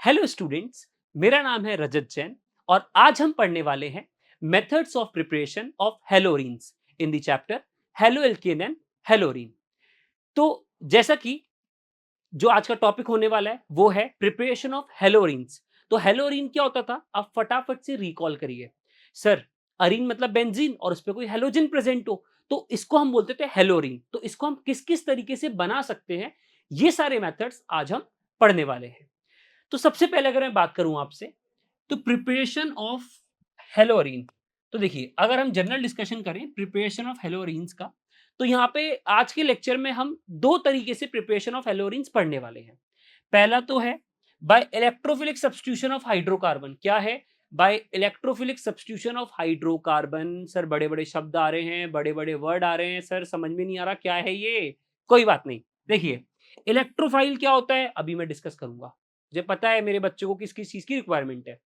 Hello students, मेरा नाम है रजत जैन और आज हम पढ़ने वाले हैं methods of preparation of haloarenes in the chapter haloalkane and haloarene. तो जैसा कि जो आज का टॉपिक होने वाला है वो है प्रिपरेशन ऑफ हेलोरीन्स। तो हेलोरीन क्या होता था, आप फटाफट से रिकॉल करिए। सर, अरीन मतलब बेंजीन और उस पर कोई हेलोजन प्रेजेंट हो तो इसको हम बोलते थे हेलोरीन। तो इसको हम किस किस तरीके से बना सकते हैं, ये सारे मेथड्स आज हम पढ़ने वाले हैं। तो सबसे पहले अगर मैं बात करूं आपसे, तो प्रिपरेशन ऑफ हेलोरीन। तो देखिए, अगर हम जनरल डिस्कशन करें प्रिपरेशन ऑफ हेलोरीन्स का, तो यहाँ पे आज के लेक्चर में हम दो तरीके से प्रिपरेशन ऑफ हेलोरीन्स पढ़ने वाले हैं। पहला तो है by electrophilic substitution of hydrocarbon. क्या है? By electrophilic substitution of hydrocarbon. Sir, बड़े बड़े शब्द आ रहे हैं, बड़े बड़े वर्ड आ रहे हैं, सर समझ में नहीं आ रहा क्या है ये। कोई बात नहीं, देखिए इलेक्ट्रोफाइल क्या होता है अभी मैं डिस्कस करूंगा। मुझे पता है मेरे बच्चों को किस किस चीज की रिक्वायरमेंट है।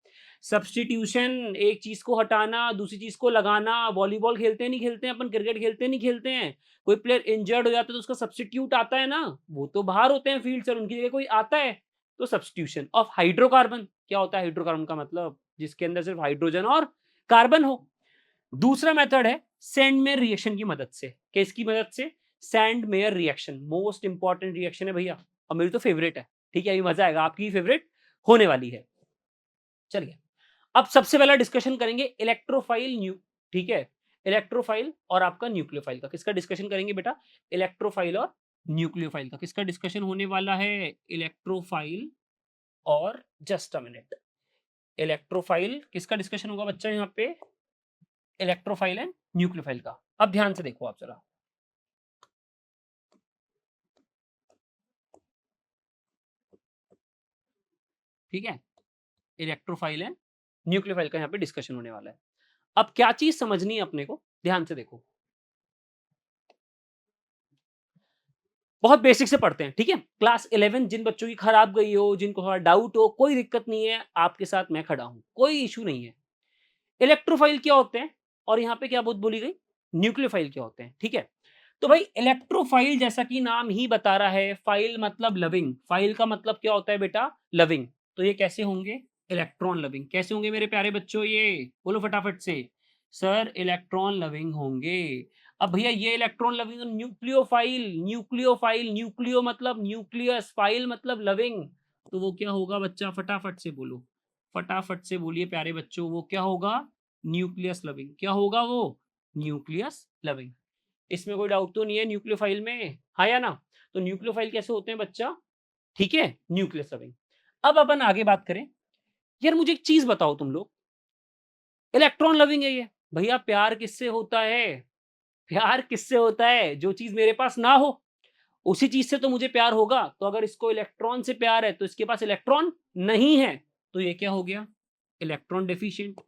सब्स्टिट्यूशन, एक चीज को हटाना दूसरी चीज को लगाना। वॉलीबॉल खेलते नहीं खेलते हैं अपन, क्रिकेट खेलते नहीं खेलते हैं, कोई प्लेयर इंजर्ड हो जाता है तो उसका सब्स्टिट्यूट आता है ना, वो तो बाहर होते हैं फील्ड से, उनकी जगह कोई आता है। तो सब्स्टिट्यूशन ऑफ हाइड्रोकार्बन। क्या होता है हाइड्रोकार्बन का मतलब? जिसके अंदर सिर्फ हाइड्रोजन और कार्बन हो। दूसरा मेथड है सैंड मेयर रिएक्शन की मदद से। किसकी मदद से? Sand mayor reaction. Most important reaction है भैया, और मेरी तो फेवरेट है। ठीक है, अभी मजा आएगा, आपकी फेवरेट होने वाली है। चलिए, अब सबसे पहला डिस्कशन करेंगे इलेक्ट्रोफाइल न्यू। ठीक है, इलेक्ट्रोफाइल और आपका न्यूक्लियोफाइल का किसका डिस्कशन करेंगे बेटा? इलेक्ट्रोफाइल और न्यूक्लियोफाइल का किसका डिस्कशन होने वाला है? इलेक्ट्रोफाइल और जस्ट अ मिनट, इलेक्ट्रोफाइल किसका डिस्कशन होगा बच्चा यहाँ पे? इलेक्ट्रोफाइल एंड न्यूक्लियोफाइल का। अब ध्यान से देखो आप जरा, ठीक है। इलेक्ट्रोफाइल एंड न्यूक्लियोफाइल का यहाँ पे डिस्कशन होने वाला है। अब क्या चीज समझनी है अपने को, ध्यान से देखो। बहुत बेसिक से पढ़ते हैं, ठीक है। क्लास 11 जिन बच्चों की खराब गई हो, जिनको थोड़ा डाउट हो, कोई दिक्कत नहीं है, आपके साथ मैं खड़ा हूं, कोई इशू नहीं है। इलेक्ट्रोफाइल क्या होते हैं और यहाँ पे क्या बोली गई? न्यूक्लियोफाइल क्या होते हैं, ठीक है। तो भाई इलेक्ट्रोफाइल जैसा कि नाम ही बता रहा है, फाइल मतलब लविंग। फाइल का मतलब क्या होता है बेटा? लविंग। तो ये कैसे होंगे? Electron loving. कैसे होंगे मेरे प्यारे बच्चों? ये बोलो फटाफट से। सर, इलेक्ट्रॉन लविंग होंगे। अब भैया ये electron loving, nucleophile. Nucleophile, nucleo मतलब न्यूक्लियस, फाइल मतलब लविंग। तो वो क्या होगा बच्चा? फटाफट से बोलो, फटाफट से बोलिए प्यारे बच्चों, वो क्या होगा? Nucleus loving. क्या होगा वो? Nucleus loving. इसमें कोई डाउट तो नहीं है न्यूक्लियोफाइल में, हाँ या ना? तो न्यूक्लियोफाइल कैसे होते हैं बच्चा? ठीक है, न्यूक्लियस लविंग। अब अपन आगे बात करें। यार मुझे एक चीज बताओ तुम लोग, इलेक्ट्रॉन लविंग है ये, भैया प्यार किससे होता है? प्यार किससे होता है? जो चीज मेरे पास ना हो उसी चीज से तो मुझे प्यार होगा। तो अगर इसको इलेक्ट्रॉन से प्यार है तो इसके पास इलेक्ट्रॉन नहीं है, तो ये क्या हो गया? Electron deficient.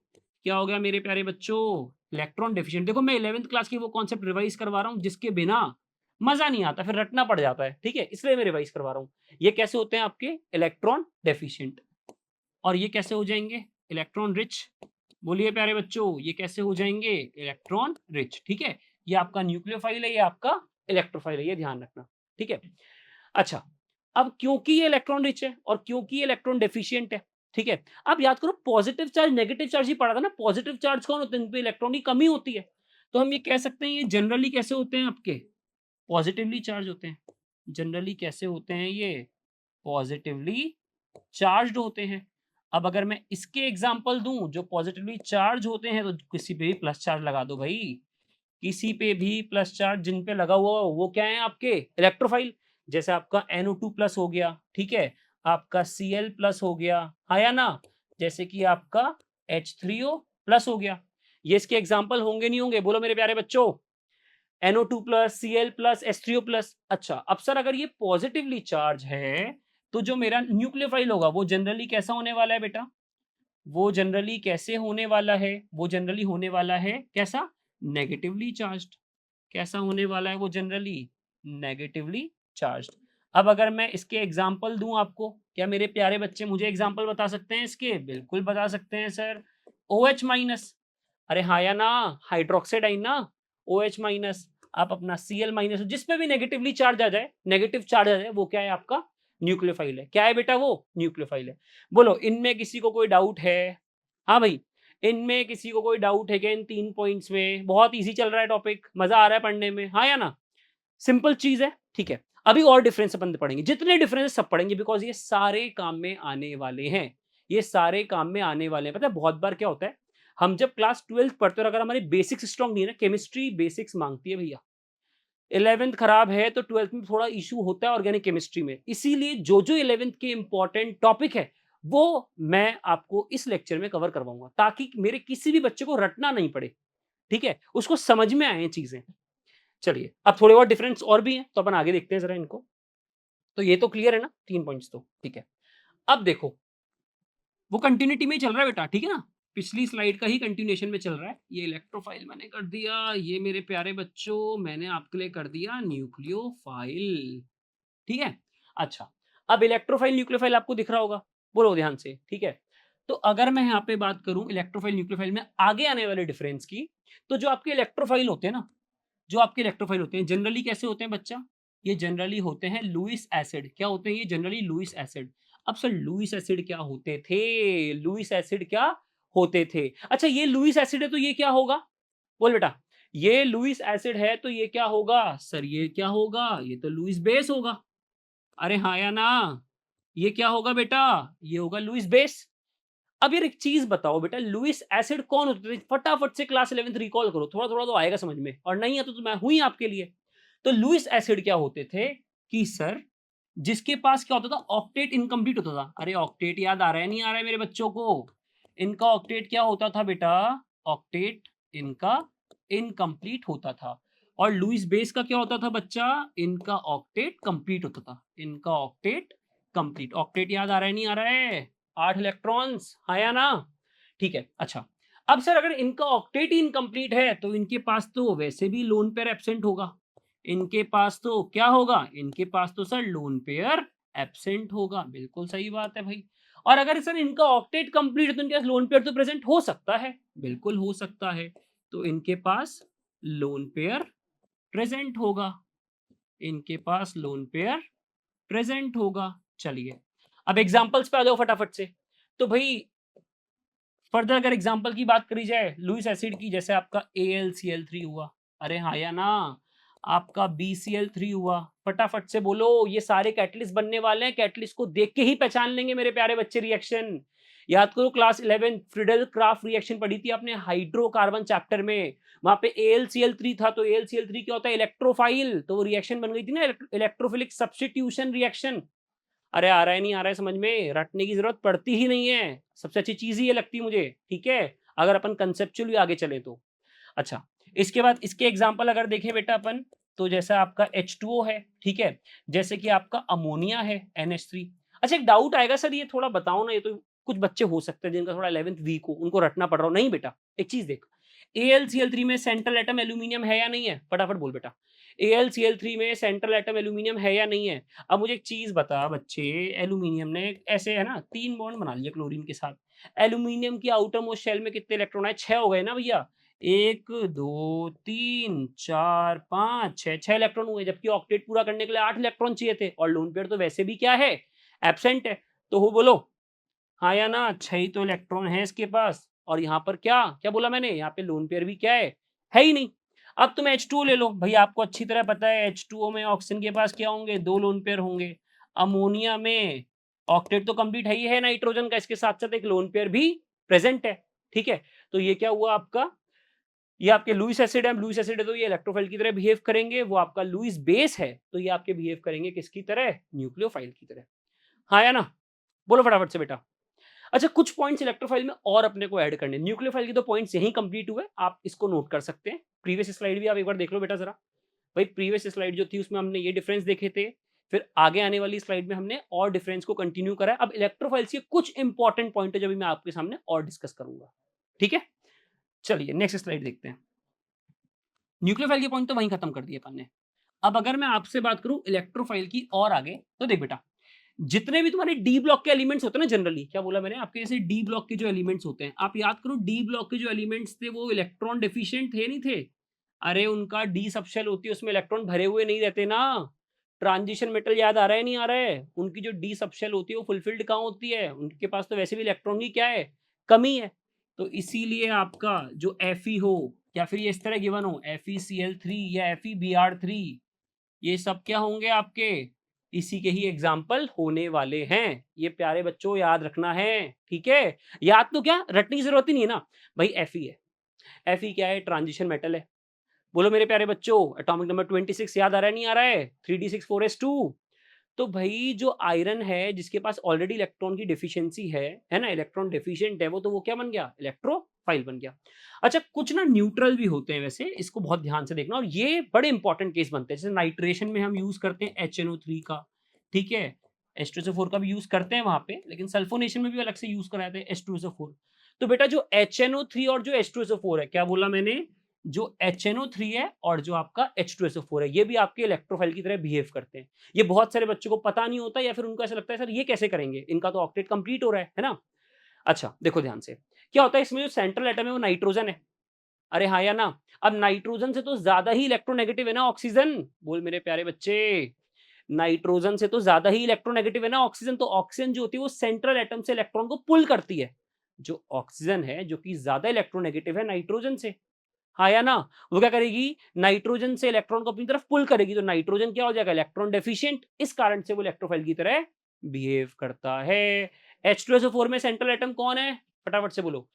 क्या हो गया मेरे प्यारे बच्चों? Electron deficient. देखो, मैं 11th क्लास की वो कॉन्सेप्ट रिवाइज करवा रहा हूँ जिसके बिना मजा नहीं आता, फिर रटना पड़ जाता है, ठीक है, इसलिए मैं रिवाइज करवा रहा हूँ। ये कैसे होते हैं आपके? Electron deficient. और ये कैसे हो जाएंगे? Electron rich. बोलिए प्यारे बच्चों, ये कैसे हो जाएंगे? इलेक्ट्रॉन रिच, ठीक है। ये आपका न्यूक्लियोफाइल है, ये आपका इलेक्ट्रोफाइल है, ये ध्यान रखना, ठीक है। अच्छा, अब क्योंकि ये इलेक्ट्रॉन रिच है और क्योंकि ये इलेक्ट्रॉन डेफिशिएंट है, ठीक है। अब याद करो, पॉजिटिव चार्ज नेगेटिव चार्ज ही पढ़ा था ना। पॉजिटिव चार्ज कौन होते हैं? इन पे इलेक्ट्रॉन की कमी होती है। तो हम ये कह सकते हैं ये जनरली कैसे होते हैं आपके? पॉजिटिवली चार्ज होते हैं। जनरली कैसे होते हैं ये? पॉजिटिवली चार्ज्ड होते हैं। अब अगर मैं इसके एग्जांपल दूं जो पॉजिटिवली चार्ज होते हैं, तो किसी पे भी प्लस चार्ज लगा दो भाई। किसी पे भी प्लस चार्ज जिन पे लगा हुआ हो वो क्या है आपके? इलेक्ट्रोफाइल। जैसे आपका NO2 प्लस हो गया, ठीक है, आपका Cl प्लस हो गया, हाँ या ना? जैसे कि आपका H3O प्लस हो गया। ये इसके एग्जाम्पल होंगे नहीं होंगे? बोलो मेरे प्यारे बच्चों। NO2 plus, Cl plus, H3O plus. अच्छा, अब सर अगर ये पॉजिटिवली चार्ज है तो जो मेरा न्यूक्लियोफाइल होगा वो जनरली कैसा होने वाला है बेटा? वो जनरली कैसे होने वाला है? वो जनरली होने वाला है कैसा? Negatively charged. कैसा होने वाला है वो जनरली? Negatively charged. अब अगर मैं इसके एग्जाम्पल दूं आपको, क्या मेरे प्यारे बच्चे मुझे एग्जाम्पल बता सकते हैं इसके? बिल्कुल बता सकते हैं सर। OH माइनस, अरे हाँ या ना? हाइड्रोक्साइड आइन ना, OH माइनस। आप अपना Cl माइनस, जिसपे भी नेगेटिवली चार्ज आ जाए, नेगेटिव चार्ज आ जाए, वो क्या है आपका? न्यूक्लियोफाइल है। क्या है बेटा वो? न्यूक्लियोफाइल है। बोलो इनमें किसी को कोई डाउट है? हाँ भाई, इनमें किसी को कोई डाउट है क्या इन 3 पॉइंट्स में? बहुत ईज़ी चल रहा है टॉपिक, मज़ा आ रहा है पढ़ने में, हाँ या ना? सिंपल चीज़ है, ठीक है। अभी और डिफरेंस अपन पढ़ेंगे, जितने डिफरेंस सब पढ़ेंगे बिकॉज़ ये सारे काम में आने वाले हैं। ये सारे काम में आने वाले हैं। पता है बहुत बार क्या होता है, हम जब क्लास 12th पढ़ते हैं और अगर हमारी बेसिक्स स्ट्रॉन्ग नहीं है ना, केमिस्ट्री बेसिक्स माँगती है भैया। 11th खराब है तो 12th में थोड़ा इश्यू होता है ऑर्गेनिक केमिस्ट्री में। इसीलिए जो-जो 11th के इंपॉर्टेंट टॉपिक है, वो मैं आपको इस लेक्चर में कवर करवाऊँगा ताकि मेरे किसी भी बच्चे को रटना नहीं पड़े, ठीक है? उसको समझ में आए चीज़ें। चलिए, अब थोड़े और डिफरेंस और भी हैं, तो अपन आगे देखते हैं ज़रा इनको। तो ये तो क्लियर है ना 3 पॉइंट्स तो, ठीक है। अब देखो, वो कंटिन्यूटी में ही चल रहा है बेटा, ठीक है ना? पिछली स्लाइड का ही कंटिन्यूएशन में चल रहा है। ये इलेक्ट्रोफाइल मैंने कर दिया, ये मेरे प्यारे बच्चों मैंने आपके लिए कर दिया न्यूक्लियोफाइल, ठीक है? अच्छा, अब इलेक्ट्रोफाइल, न्यूक्लियोफाइल आपको दिख रहा होगा, बोलो ध्यान से, ठीक है? तो अगर मैं यहाँ पे बात करूँ इलेक्ट्रोफाइल, न्यूक्लियोफाइल में आगे आने वाले डिफरेंस की, तो जो आपके इलेक्ट्रोफाइल होते हैं ना, जो आपके इलेक्ट्रोफाइल होते हैं जनरली कैसे होते हैं बच्चा? ये जनरली होते हैं लुईस एसिड। क्या होते हैं ये? Generally Lewis acid. अब सर लुईस एसिड क्या होते थे? लुईस एसिड क्या होते थे? अच्छा ये लुईस एसिड है तो ये क्या होगा? बोल बेटा। ये लुईस एसिड है तो ये क्या होगा? सर ये क्या होगा? ये तो लुईस बेस होगा। अरे हाँ या ना? ये क्या होगा बेटा? ये होगा लुईस बेस। अब यार एक चीज बताओ बेटा, लुईस एसिड कौन होते थे? फटाफट से क्लास 11th रिकॉल करो, थोड़ा थोड़ा तो आएगा समझ में, और नहीं आता तो मैं हूं ही आपके लिए। तो लुईस एसिड क्या होते थे कि सर जिसके पास क्या होता था? ऑक्टेट इनकम्प्लीट होता था। अरे ऑक्टेट याद आ रहा है नहीं आ रहा है मेरे बच्चों को? इनका ऑक्टेट क्या होता था बेटा? ऑक्टेट इनका इनकम्प्लीट होता था। और लुईस बेस का क्या होता था बच्चा? इनका ऑक्टेट कंप्लीट होता था। इनका ऑक्टेट कंप्लीट। ऑक्टेट याद आ रहा है नहीं आ रहा है? 8 इलेक्ट्रॉन्स, हाँ या ना? ठीक है, अच्छा। अब सर अगर इनका ऑक्टेट ही इनकम्प्लीट है तो इनके पास तो वैसे भी लोन पेयर एब्सेंट होगा। इनके पास तो क्या होगा? इनके पास तो सर लोन पेयर एब्सेंट होगा। बिल्कुल सही बात है भाई। और अगर सर इनका ऑक्टेट कंप्लीट है तो इनके पास लोन पेयर तो प्रेजेंट हो सकता है। बिल्कुल हो सकता है। तो इनके पास लोन पेयर प्रेजेंट होगा। इनके पास लोन पेयर प्रेजेंट होगा। चलिए, अब एग्जांपल्स पे आ जाओ फटाफट से। तो भाई फर्दर अगर एग्जांपल की बात करी जाए लुईस एसिड की, जैसे आपका AlCl3 हुआ, अरे हाँ या ना? आपका BCl3 हुआ, फटाफट से बोलो ये सारे कैटलिस्ट बनने वाले हैं। कैटलिस्ट को देख के ही पहचान लेंगे मेरे प्यारे बच्चे रिएक्शन। याद करो क्लास 11 फ्रीडल क्राफ्ट रिएक्शन पढ़ी थी आपने हाइड्रोकार्बन चैप्टर में। वहां पे AlCl3 था, तो AlCl3 क्या होता है? इलेक्ट्रोफाइल। तो वो रिएक्शन बन गई थी ना, इलेक्ट्रोफिलिक सब्स्टिट्यूशन रिएक्शन। अरे आ रहा है नहीं आ रहा है समझ में? रटने की जरूरत पड़ती ही नहीं है। सबसे अच्छी चीज ही ये लगती है मुझे, ठीक है? अगर अपन कंसेप्चुअली आगे चले तो। अच्छा, इसके बाद इसके एग्जांपल अगर देखें बेटा अपन, तो जैसा आपका H2O है, ठीक है? जैसे कि आपका अमोनिया है NH3। अच्छा एक डाउट आएगा सर ये थोड़ा बताओ ना, ये तो कुछ बच्चे हो सकते हैं जिनका थोड़ा 11th वीक हो, उनको रटना पड़ रहा हो। नहीं बेटा, एक चीज देख, AlCl3 में सेंट्रल एटम एल्यूमिनियम है या नहीं है? फटाफट बोल बेटा। AlCl3 में सेंट्रल एटम एल्यूमिनियम है या नहीं है? अब मुझे एक चीज बता बच्चे, एल्यूमिनियम ने ऐसे है ना 3 बॉन्ड बना लिया क्लोरीन के साथ। एल्यूमिनियम की आउटर मोस्ट शेल में कितने इलेक्ट्रॉन है? 6 हो गए ना भैया। 1 2 3 4 5 6 6 इलेक्ट्रॉन हुए, जबकि ऑक्टेट पूरा करने के लिए 8 इलेक्ट्रॉन चाहिए थे, और लोन पेयर तो वैसे भी क्या है? एब्सेंट है। तो हो बोलो हाँ या ना? 6 ही तो इलेक्ट्रॉन है इसके पास, और यहाँ पर क्या क्या बोला मैंने? यहाँ पे लोन पेयर भी क्या है ही नहीं। अब तुम H2O ले लो भैया, आपको अच्छी तरह पता है H2O में ऑक्सीजन के पास क्या होंगे? 2 लोन पेयर होंगे। अमोनिया में ऑक्टेट तो कंप्लीट है ही है नाइट्रोजन का, इसके साथ साथ एक लोन पेयर भी प्रेजेंट है, ठीक है? तो ये क्या हुआ आपका? ये आपके लुईस एसिड है। लुईस एसिड है तो ये इलेक्ट्रोफाइल की तरह बिहेव करेंगे। वो आपका लुईस बेस है तो ये आपके बिहेव करेंगे किसकी तरह? न्यूक्लियोफाइल की तरह। हाँ या ना? बोलो फटाफट से बेटा। अच्छा कुछ पॉइंट्स इलेक्ट्रोफाइल में और अपने को ऐड करने हैं। न्यूक्लियोफाइल के तो पॉइंट्स यहीं कंप्लीट हुए, आप इसको नोट कर सकते हैं। प्रीवियस स्लाइड भी आप एक बार देख लो बेटा जरा। भाई प्रीवियस स्लाइड जो थी उसमें हमने ये डिफरेंस देखे थे, फिर आगे आने वाली स्लाइड में हमने और डिफरेंस को कंटिन्यू करा है। अब इलेक्ट्रोफाइल्स के कुछ इंपॉर्टेंट पॉइंट है जो भी मैं आपके सामने और डिस्कस करूंगा, ठीक है? चलिए नेक्स्ट स्लाइड देखते हैं। न्यूक्लियोफाइल के पॉइंट तो वहीं खत्म कर दिए अपन ने। अब अगर मैं आपसे बात करूं इलेक्ट्रोफाइल की और आगे, तो देख बेटा, जितने भी तुम्हारे डी ब्लॉक के एलिमेंट्स होते हैं ना, जनरली क्या बोला मैंने आपके, जैसे डी ब्लॉक के जो एलिमेंट्स होते हैं, आप याद करो डी ब्लॉक के जो एलिमेंट्स थे वो इलेक्ट्रॉन डेफिशिएंट थे नहीं थे? अरे उनका डी सबशेल होती है, उसमें इलेक्ट्रॉन भरे हुए नहीं रहते ना। ट्रांजिशन मेटल याद आ रहा है नहीं आ रहा है? उनकी जो डी सबशेल होती है वो फुलफिल्ड कहाँ होती है? उनके पास तो वैसे भी इलेक्ट्रॉन की क्या है? कमी है। तो इसीलिए आपका जो Fe हो या फिर ये इस तरह गिवन हो FeCl3 या FeBr3, ये सब क्या होंगे आपके? इसी के ही एग्जाम्पल होने वाले हैं। ये प्यारे बच्चों याद रखना है, ठीक है? याद तो क्या रटने की जरूरत ही नहीं है ना। भाई Fe है। Fe क्या है? ट्रांजिशन मेटल है। बोलो मेरे प्यारे बच्चों, एटॉमिक नंबर 26 याद आ रहा है नहीं आ रहा है? 3d6 4s2। तो भाई जो आयरन है जिसके पास ऑलरेडी इलेक्ट्रॉन की डेफिशिएंसी है ना, इलेक्ट्रॉन डेफिशिएंट है वो, तो वो क्या बन गया? इलेक्ट्रोफाइल बन गया। अच्छा, कुछ ना न्यूट्रल भी होते हैं वैसे, इसको बहुत ध्यान से देखना, और ये बड़े इंपॉर्टेंट केस बनते हैं। जैसे नाइट्रेशन में हम यूज करते हैं HNO3 का, ठीक है, H2SO4 का भी यूज करते हैं वहां पे, लेकिन सल्फोनेशन में भी अलग से यूज कराते हैं H2SO4। तो बेटा जो HNO3 और जो H2SO4 है, क्या बोला मैंने? जो HNO3 है और जो आपका H2SO4 है, ये भी आपके इलेक्ट्रोफाइल की तरह बिहेव करते हैं। ये बहुत सारे बच्चों को पता नहीं होता, या फिर उनको ऐसा लगता है सर ये कैसे करेंगे, इनका तो ऑक्टेट कंप्लीट हो रहा है ना। अच्छा देखो ध्यान से, क्या होता है इसमें, जो सेंट्रल एटम है वो नाइट्रोजन है। अरे हाँ या ना? अब नाइट्रोजन से तो ज्यादा ही इलेक्ट्रोनेगेटिव है ना ऑक्सीजन। बोल मेरे प्यारे बच्चे, नाइट्रोजन से तो ज्यादा ही इलेक्ट्रोनेगेटिव है ना ऑक्सीजन। तो ऑक्सीजन जो होती है वो सेंट्रल एटम से इलेक्ट्रॉन को पुल करती है। जो ऑक्सीजन है जो कि ज्यादा इलेक्ट्रोनेगेटिव है नाइट्रोजन से, हाँ या ना, वो क्या करेगी? नाइट्रोजन से इलेक्ट्रॉन को अपनी तरफ पुल करेगी, तो नाइट्रोजन क्या हो जाएगा? Electron deficient. इस कारण से वो इलेक्ट्रोफाइल की तरह बिहेव करता है। H2SO4 में सेंट्रल एटम कौन है? फटाफट से बोलो।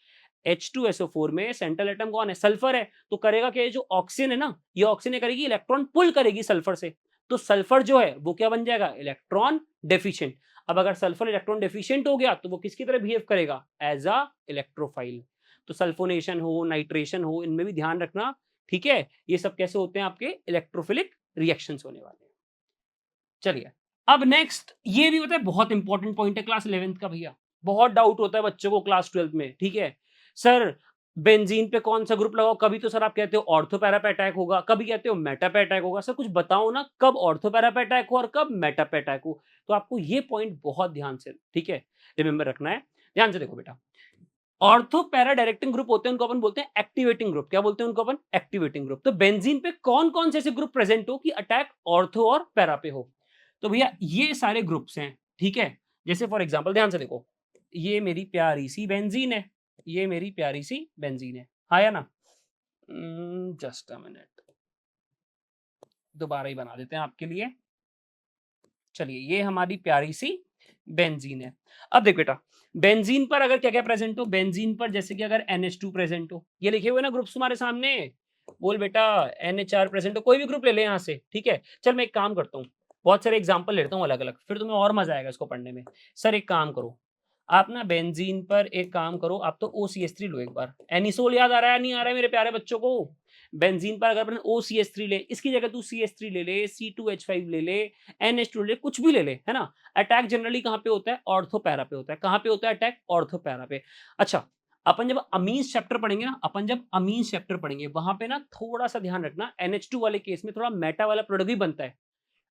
H2SO4 में सेंट्रल एटम कौन है? सल्फर है। तो करेगा क्या? ये जो ऑक्सीजन है ना, ये ऑक्सीजन करेगी इलेक्ट्रॉन पुल करेगी सल्फर से। तो सल्फर जो है वो क्या बन जाएगा? Electron deficient. अब अगर सल्फर इलेक्ट्रॉन डेफिशिएंट हो गया तो वो किसकी तरह बिहेव करेगा? As a electrophile. तो सल्फोनेशन हो, नाइट्रेशन हो, इनमें भी ध्यान रखना, ठीक है? ये सब कैसे होते हैं? आपके इलेक्ट्रोफिलिक रिएक्शंस होने वाले हैं। चलिए, अब नेक्स्ट ये भी होता है, बहुत इंपॉर्टेंट पॉइंट है क्लास 11th का भैया। बहुत डाउट होता है बच्चों को क्लास 12th में, ठीक है? सर बेंजीन पे कौन सा ग्रुप लगाओ? कभी तो सर आप कहते हो ऑर्थो पैरा पे अटैक होगा, कभी कहते हो मेटा पे अटैक होगा। सर कुछ बताओ ना, कब ऑर्थो पैरा पे अटैक हो और कब मेटा पे अटैक हो? तो आपको ये पॉइंट बहुत ध्यान से, ठीक है, रिमेंबर रखना है। ध्यान से देखो बेटा, ऑर्थो पैरा डायरेक्टिंग ग्रुप होते हैं, उनको अपन बोलते हैं एक्टिवेटिंग ग्रुप। क्या बोलते हैं उनको अपन? Activating group. तो बेंजीन पे कौन कौन से ऐसे ग्रुप प्रेजेंट हो कि अटैक ऑर्थो और पैरा पे हो? तो भैया ये सारे ग्रुप्स हैं, ठीक है। जैसे फॉर एग्जांपल ध्यान से देखो, ये मेरी प्यारी सी बेंजीन है, ये मेरी प्यारी सी बेंजीन है, हाँ या ना? जस्ट अ मिनट, दोबारा ही बना देते हैं आपके लिए। चलिए, ये हमारी प्यारी सी बेंजीन है। अब देख बेटा, बेंजीन पर अगर क्या क्या प्रेजेंट हो, बेंजीन पर जैसे कि अगर NH2 प्रेजेंट हो, ये लिखे हुए ना ग्रुप्स तुम्हारे सामने, बोल बेटा NHR प्रेजेंट हो, कोई भी ग्रुप ले ले यहाँ से, ठीक है। चल मैं एक काम करता हूँ, बहुत सारे एग्जाम्पल लेता हूँ अलग अलग, फिर तुम्हें और मजा आएगा इसको पढ़ने में। सर एक काम करो, आप ना बेंजीन पर एक काम करो, आप तो OCH3 लो एक बार। एनिसोल याद आ रहा है नहीं आ रहा है मेरे प्यारे बच्चों को? बेंजीन पर अगर अपन OCH3 ले, इसकी जगह तू CH3 ले ले, C2H5 ले ले, NH2 ले, कुछ भी ले ले, है ना। अटैक जनरली कहाँ पे होता है? ऑर्थो पैरा पे होता है। कहाँ पे होता है अटैक? ऑर्थो पैरा पे। अच्छा, अपन जब अमीन्स चैप्टर पढ़ेंगे ना, अपन जब अमीन्स चैप्टर पढ़ेंगे वहां पे ना थोड़ा सा ध्यान रखना, NH2 वाले केस में थोड़ा मेटा वाला प्रोडक्ट भी बनता है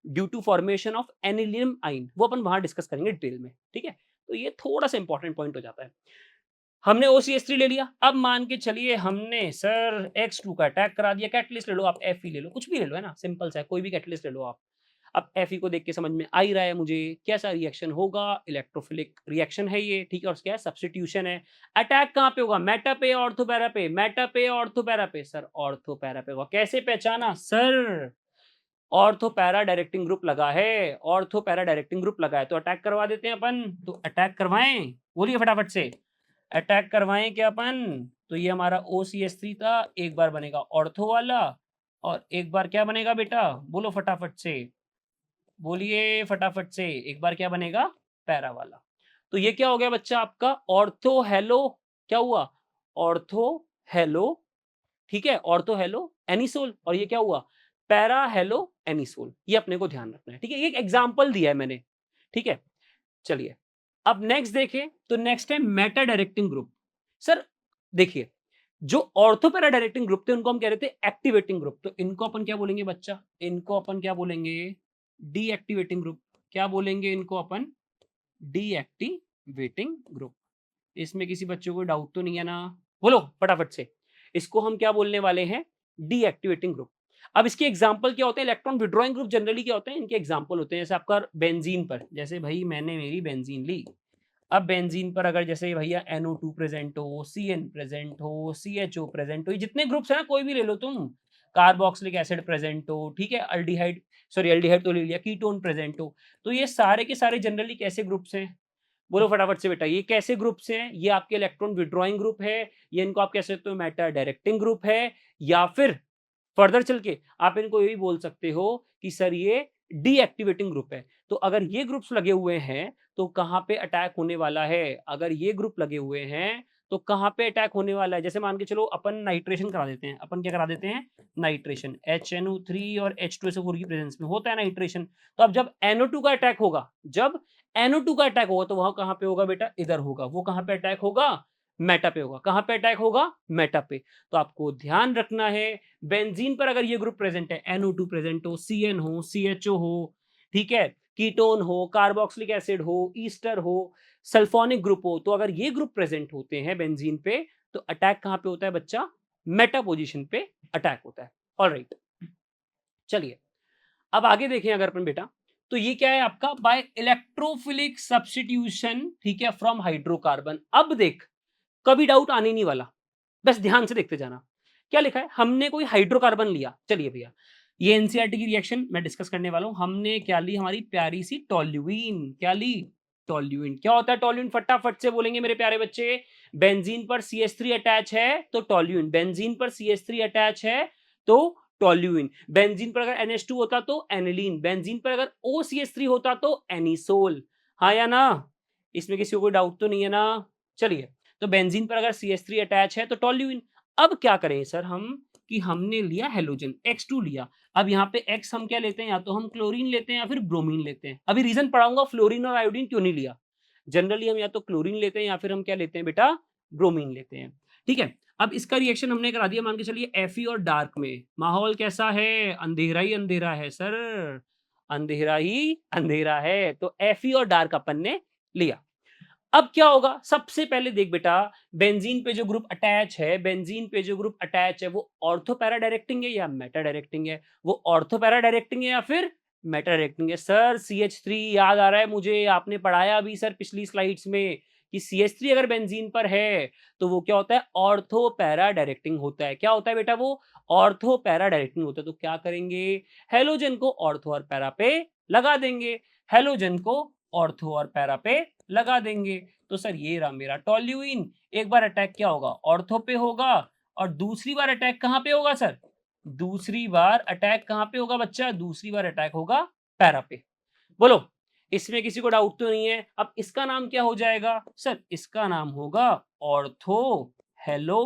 ड्यू टू फॉर्मेशन ऑफ एनिलियम आइन, वो अपन वहां डिस्कस करेंगे डिटेल में, ठीक है। तो ये थोड़ा सा इंपॉर्टेंट पॉइंट हो जाता है। हमने OCH3 ले लिया, अब मान के चलिए हमने सर X2 का अटैक करा दिया, कैटलिस्ट ले लो आप, Fe ले लो, कुछ भी ले लो, है ना, सिंपल सा है, कोई भी कैटलिस्ट ले लो आप। अब Fe को देख के समझ में आ ही रहा है मुझे कैसा रिएक्शन होगा, इलेक्ट्रोफिलिक रिएक्शन है ये, ठीक है, और क्या है? सब्स्टिट्यूशन है। अटैक कहाँ पे होगा? मेटा पे, ऑर्थो पैरा पे, मेटा पे, ऑर्थो पैरा पे। सर ऑर्थो पैरा पे होगा, कैसे पहचाना sir? Ortho para directing group लगा है, ऑर्थो पैरा डायरेक्टिंग ग्रुप लगा है, तो अटैक करवा देते हैं अपन। तो अटैक करवाएं, बोलिए फटाफट से, अटैक करवाएं क्या अपन? तो ये हमारा OCH3 था, एक बार बनेगा ऑर्थो वाला और एक बार क्या बनेगा बेटा? बोलो फटाफट से, बोलिए फटाफट से, एक बार क्या बनेगा? पैरा वाला। तो ये क्या हो गया बच्चा आपका? ऑर्थो हेलो, क्या हुआ? ऑर्थो हेलो, ठीक है, ऑर्थो हेलो एनिसोल, और ये क्या हुआ? Para hello anisole. ये अपने को ध्यान रखना है, ठीक है, ये एक एग्जांपल दिया है मैंने, ठीक है। चलिए, अब नेक्स्ट देखें, तो नेक्स्ट है मेटा डायरेक्टिंग ग्रुप। सर देखिए, जो ऑर्थो पैरा डायरेक्टिंग ग्रुप थे उनको हम कह रहे थे एक्टिवेटिंग ग्रुप, तो इनको अपन क्या बोलेंगे बच्चा? इनको अपन क्या बोलेंगे? Deactivating group. क्या बोलेंगे इनको अपन? Deactivating group. इसमें किसी बच्चों को डाउट तो नहीं है ना? बोलो फटाफट से, इसको हम क्या बोलने वाले हैं? Deactivating group. अब इसके एग्जाम्पल क्या होते हैं, इलेक्ट्रॉन विड्रॉइंग ग्रुप जनरली क्या होते हैं, इनके एग्जाम्पल होते हैं जैसे आपका बेंजीन पर, जैसे भाई मैंने मेरी बेंजीन ली, अब बेंजीन पर अगर जैसे भैया NO2 प्रेजेंट हो, CN प्रेजेंट हो, CHO प्रेजेंट हो, ये जितने ग्रुप्स हैं ना कोई भी ले लो तुम, कार्बोक्सिलिक एसिड प्रेजेंट हो, ठीक है, अल्डिहाइड, सॉरी अल्डिहाइड तो ले लिया, कीटोन प्रेजेंट हो, तो ये सारे के सारे जनरली कैसे ग्रुप्स हैं, बोलो फटाफट से बेटा, ये कैसे ग्रुप्स हैं, ये आपके इलेक्ट्रॉन विड्रॉइंग ग्रुप है, ये इनको आप कह सकते हो मेटा डायरेक्टिंग ग्रुप है, या फिर फर्दर चल के आप इनको ये भी बोल सकते हो कि सर ये डीएक्टिवेटिंग ग्रुप है। तो अगर ये ग्रुप्स लगे हुए हैं तो कहाँ पे अटैक होने वाला है, अगर ये ग्रुप लगे हुए हैं तो कहाँ पे अटैक होने वाला है, जैसे मान के चलो अपन नाइट्रेशन करा देते हैं, अपन क्या करा देते हैं, नाइट्रेशन, HNO3 और H2SO4 की प्रेजेंस में होता है नाइट्रेशन, तो अब जब NO2 का अटैक होगा, जब NO2 का अटैक होगा तो वहां कहाँ पे होगा बेटा, इधर होगा, वो कहाँ पे अटैक होगा, मेटा पे होगा, कहाँ पे अटैक होगा, मेटा पे। तो आपको ध्यान रखना है, बेंजीन पर अगर ये ग्रुप प्रेजेंट है, NO2 प्रेजेंट हो, CN हो, CHO हो, ठीक है, कीटोन हो, कार्बोक्सिलिक एसिड हो, ईस्टर हो, सल्फोनिक ग्रुप हो, तो अगर ये ग्रुप प्रेजेंट होते हैं बेंजीन पे तो अटैक कहां पे होता है बच्चा, मेटा पोजीशन पे अटैक होता है। ऑलराइट, चलिए अब आगे देखें अगर अपन बेटा, तो ये क्या है आपका, बाय इलेक्ट्रोफिलिक सब्स्टिट्यूशन, ठीक है, फ्रॉम हाइड्रोकार्बन। अब देख, कभी डाउट आने नहीं वाला, बस ध्यान से देखते जाना। क्या लिखा है, हमने कोई हाइड्रोकार्बन लिया, चलिए भैया ये एनसीईआरटी की रिएक्शन मैं डिस्कस करने वाला हूं, हमने क्या ली, हमारी प्यारी सी टोल्यूइन, क्या ली, टोल्यूइन। क्या होता है टोल्यूइन, फटाफट से बोलेंगे मेरे प्यारे बच्चे, बेंजीन पर CH3 अटैच है तो टोल्यूइन, बेंजीन पर CH3 अटैच है तो टोल्यूइन, बेंजीन पर अगर NH2 होता तो एनिलीन, बेंजीन पर अगर OCH3 होता तो एनिसोल, हाँ या ना, इसमें किसी को कोई डाउट तो नहीं है ना। चलिए, तो बेंजीन पर अगर CH3 अटैच है तो टोल्यूइन। अब क्या करें सर हम, कि हमने लिया हेलोजन X2 लिया, अब यहाँ पे X हम क्या लेते हैं, या तो हम क्लोरीन लेते हैं या फिर ब्रोमीन लेते हैं, अभी रीजन पढ़ाऊंगा फ्लोरीन और आयोडीन क्यों नहीं लिया। जनरली हम या तो क्लोरीन लेते हैं या फिर हम क्या लेते हैं बेटा, ब्रोमीन लेते हैं, ठीक है। अब इसका रिएक्शन हमने करा दिया, मान के चलिए Fe और डार्क में माहौल कैसा है, अंधेरा ही अंधेरा है सर, अंधेरा ही अंधेरा है, तो Fe और डार्क अपन ने लिया। अब क्या होगा, सबसे पहले देख बेटा, बेंजीन पे जो ग्रुप अटैच है, बेंजीन पे जो ग्रुप अटैच है वो ऑर्थो पैरा डायरेक्टिंग है या मेटा डायरेक्टिंग है, वो ऑर्थो पैरा डायरेक्टिंग है या फिर मेटा डायरेक्टिंग है। सर CH3 याद आ रहा है मुझे, आपने पढ़ाया भी सर पिछली स्लाइड्स में कि CH3 अगर बेंजीन पर है तो वो क्या होता है, ऑर्थो पैरा डायरेक्टिंग होता है। क्या होता है बेटा, वो ऑर्थो पैरा डायरेक्टिंग होता है। तो क्या करेंगे, हेलोजन को ऑर्थो और पैरा पे लगा देंगे, हेलोजन को ऑर्थो और पैरा पे लगा देंगे। तो सर ये रहा मेरा टोल्यूइन, एक बार अटैक क्या होगा, ऑर्थो पे होगा, और दूसरी बार अटैक कहां पे होगा सर, दूसरी बार अटैक कहां पे होगा बच्चा, दूसरी बार अटैक होगा पैरा पे। बोलो, इसमें किसी को डाउट तो नहीं है। अब इसका नाम क्या हो जाएगा सर, इसका नाम होगा ऑर्थो हेलो,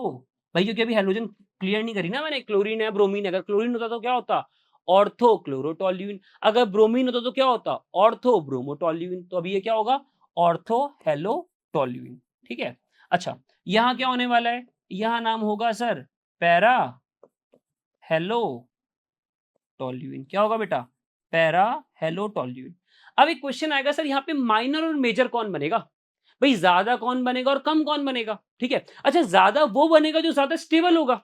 भाई क्योंकि अभी हेलोजन क्लियर नहीं करी ना मैंने, क्लोरीन है ब्रोमीन है, अगर क्लोरीन होता तो क्या होता, ऑर्थो क्लोरोटोल्यूइन, अगर ब्रोमीन होता तो क्या होता, ऑर्थो ब्रोमोटोल्यूइन, तो अभी ये क्या होगा, ऑर्थो हेलो टोल्यूइन, ठीक है। अच्छा, यहां क्या होने वाला है, यहां नाम होगा सर पैरा हेलो टोल्यूइन, क्या होगा बेटा, पैरा हेलो टोल्यूइन। अब एक क्वेश्चन आएगा सर, यहाँ पे माइनर और मेजर कौन बनेगा, भाई ज्यादा कौन बनेगा और कम कौन बनेगा, ठीक है। अच्छा, ज्यादा वो बनेगा जो ज्यादा स्टेबल होगा,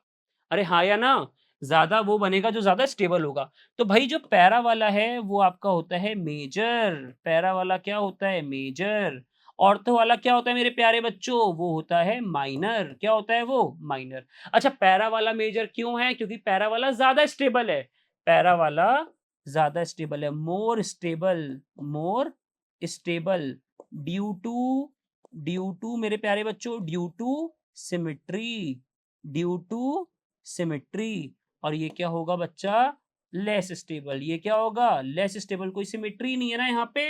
अरे हाँ या ना, ज्यादा वो बनेगा जो ज्यादा स्टेबल होगा। तो भाई जो पैरा वाला है वो आपका होता है मेजर, पैरा वाला क्या होता है, मेजर। ऑर्थो वाला क्या होता है मेरे प्यारे बच्चों, वो होता है माइनर, क्या होता है वो, माइनर। अच्छा, पैरा वाला मेजर क्यों है, क्योंकि पैरा वाला ज्यादा स्टेबल है, पैरा वाला ज्यादा स्टेबल है, more stable, more stable, due to, due to मेरे प्यारे बच्चों, due to symmetry, due to symmetry. और ये क्या होगा बच्चा, लेस स्टेबल, ये क्या होगा, लेस स्टेबल, कोई सिमिट्री नहीं है ना यहाँ पे,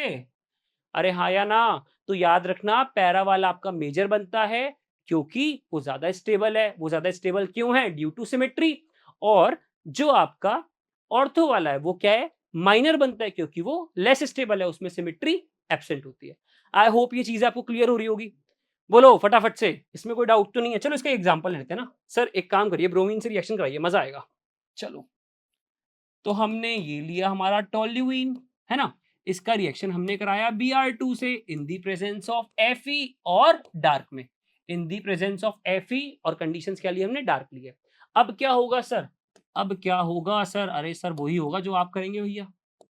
अरे हाँ या ना। तो याद रखना, पैरा वाला आपका मेजर बनता है क्योंकि वो ज्यादा स्टेबल है, वो ज्यादा स्टेबल क्यों है, ड्यू टू सिमेट्री। और जो आपका ऑर्थो वाला है वो क्या है, माइनर बनता है क्योंकि वो लेस स्टेबल है, उसमें सिमेट्री एब्सेंट होती है। आई होप ये चीज आपको क्लियर हो रही होगी। बोलो फटाफट से, इसमें कोई डाउट तो नहीं है। चलो इसका एग्जांपल लेते हैं ना सर, एक काम करिए, ब्रोमीन से रिएक्शन कराइए, मजा आएगा। चलो, तो हमने ये लिया हमारा टोल्यूइन, है ना, इसका रिएक्शन हमने कराया Br2 से इन दी प्रेजेंस ऑफ Fe और डार्क में, इन दी प्रेजेंस ऑफ Fe और कंडीशंस क्या ली हमने, डार्क लिए। अब क्या होगा सर, अब क्या होगा सर? अरे सर वही होगा जो आप करेंगे भैया,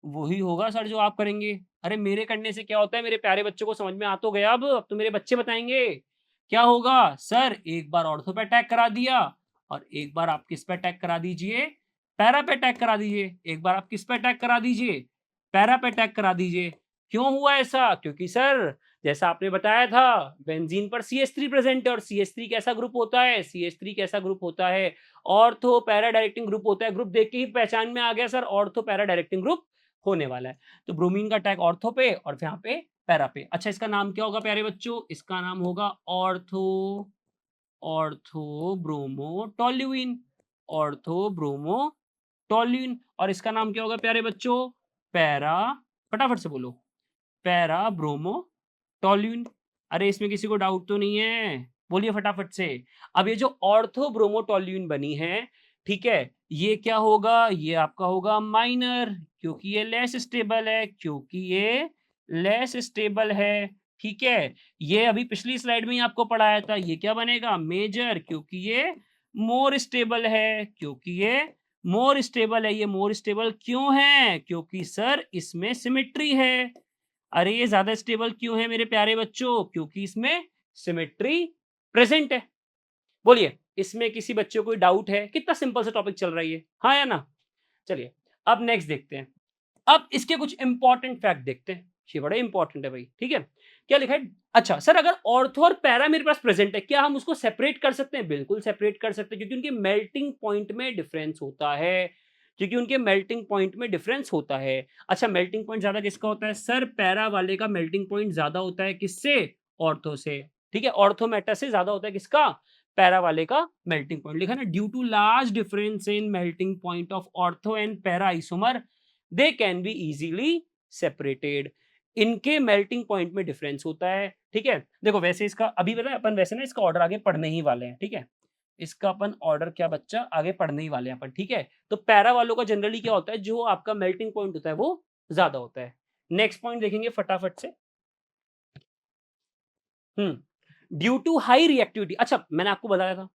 वही होगा सर जो आप करेंगे। अरे मेरे करने से क्या होता है मेरे प्यारे बच्चों को समझ में आ तो गया अब तो मेरे बच्चे बताएँगे। क्या होगा? सर एक बार ऑर्थो पे अटैक करा दिया और एक बार आप किस पे अटैक करा दीजिए? पैरा पे अटैक करा दीजिए। एक बार आप किस पे अटैक करा दीजिए? पैरा पे अटैक करा दीजिए। क्यों हुआ ऐसा? क्योंकि सर जैसा आपने बताया था बेंज़ीन पर CH3 प्रेज़ेंट है और CH3 कैसा ग्रुप होता है? CH3 कैसा ग्रुप होता है? ऑर्थो पैरा डायरेक्टिंग ग्रुप होता है। ग्रुप देख के ही पहचान में आ गया sir ortho para directing group होने वाला है। तो ब्रोमीन का अटैक ऑर्थो पे और यहाँ पे पैरा पे। अच्छा इसका नाम क्या होगा प्यारे बच्चों? इसका नाम होगा ortho ortho bromo toluene ortho bromo toluene और इसका नाम क्या होगा प्यारे बच्चों? पैरा फटाफट से बोलो। Para bromo toluene. अरे इसमें किसी को डाउट तो नहीं है? बोलिए फटाफट से। अब ये जो ऑर्थो ब्रोमो टोल्यूइन बनी है, ठीक है? ये क्या होगा? ये आपका होगा माइनर क्योंकि ये लेस स्टेबल है क्योंकि ये लेस स्टेबल है, ठीक है? ये अभी पिछली स्लाइड में ही आपको पढ़ाया था। ये क्या बनेगा? मेजर क्योंकि ये मोर स्टेबल है क्योंकि ये मोर स्टेबल है। ये मोर स्टेबल क्यों है? क्योंकि सर इसमें सिमेट्री है। अरे ये ज़्यादा स्टेबल क्यों है मेरे प्यारे बच्चों? क्योंकि इसमें सिमेट्री प्रेज़ेंट है। बोलिए, इसमें किसी बच्चे को कोई डाउट है? कितना सिंपल सा टॉपिक चल रहा है ये। हाँ या ना? चलिए, अब नेक्स्ट देखते हैं। अब इसके कुछ इंपॉर्टेंट फैक्ट देखते हैं। ये बड़ा इंपॉर्टेंट है भाई, ठीक है? क्या लिखा है? अच्छा सर अगर ऑर्थो और पैरा मेरे पास प्रेज़ेंट है, क्या हम उसको सेपरेट कर सकते हैं? बिल्कुल सेपरेट कर सकते हैं क्योंकि उनके मेल्टिंग पॉइंट में डिफरेंस होता है। क्योंकि उनके मेल्टिंग पॉइंट में डिफरेंस होता है। अच्छा मेल्टिंग पॉइंट ज़्यादा किसका होता है? सर पैरा वाले का मेल्टिंग पॉइंट ज़्यादा होता है किससे? ऑर्थो से। ठीक है? ऑर्थो मैटर से ज़्यादा होता है किसका? पैरा वाले का मेल्टिंग पॉइंट। लिखा है ना due to large difference in melting point of ortho and para isomer they can be easily separated. इनके मेल्टिंग पॉइंट में डिफरेंस होता है, ठीक है? देखो वैसे इसका अभी पता है अपन वैसे ना इसका ऑर्डर आगे पढ़ने ही वाले हैं, ठीक है? इसका अपन ऑर्डर क्या बच्चा आगे पढ़ने ही वाले हैं अपन, ठीक है? तो पैरा वालों का जनरली क्या होता है जो आपका मेल्टिंग पॉइंट होता है वो ज़्यादा होता है। नेक्स्ट पॉइंट देखेंगे फटाफट से। हुँ, ड्यू टू हाई रिएक्टिविटी अच्छा मैंने आपको बताया था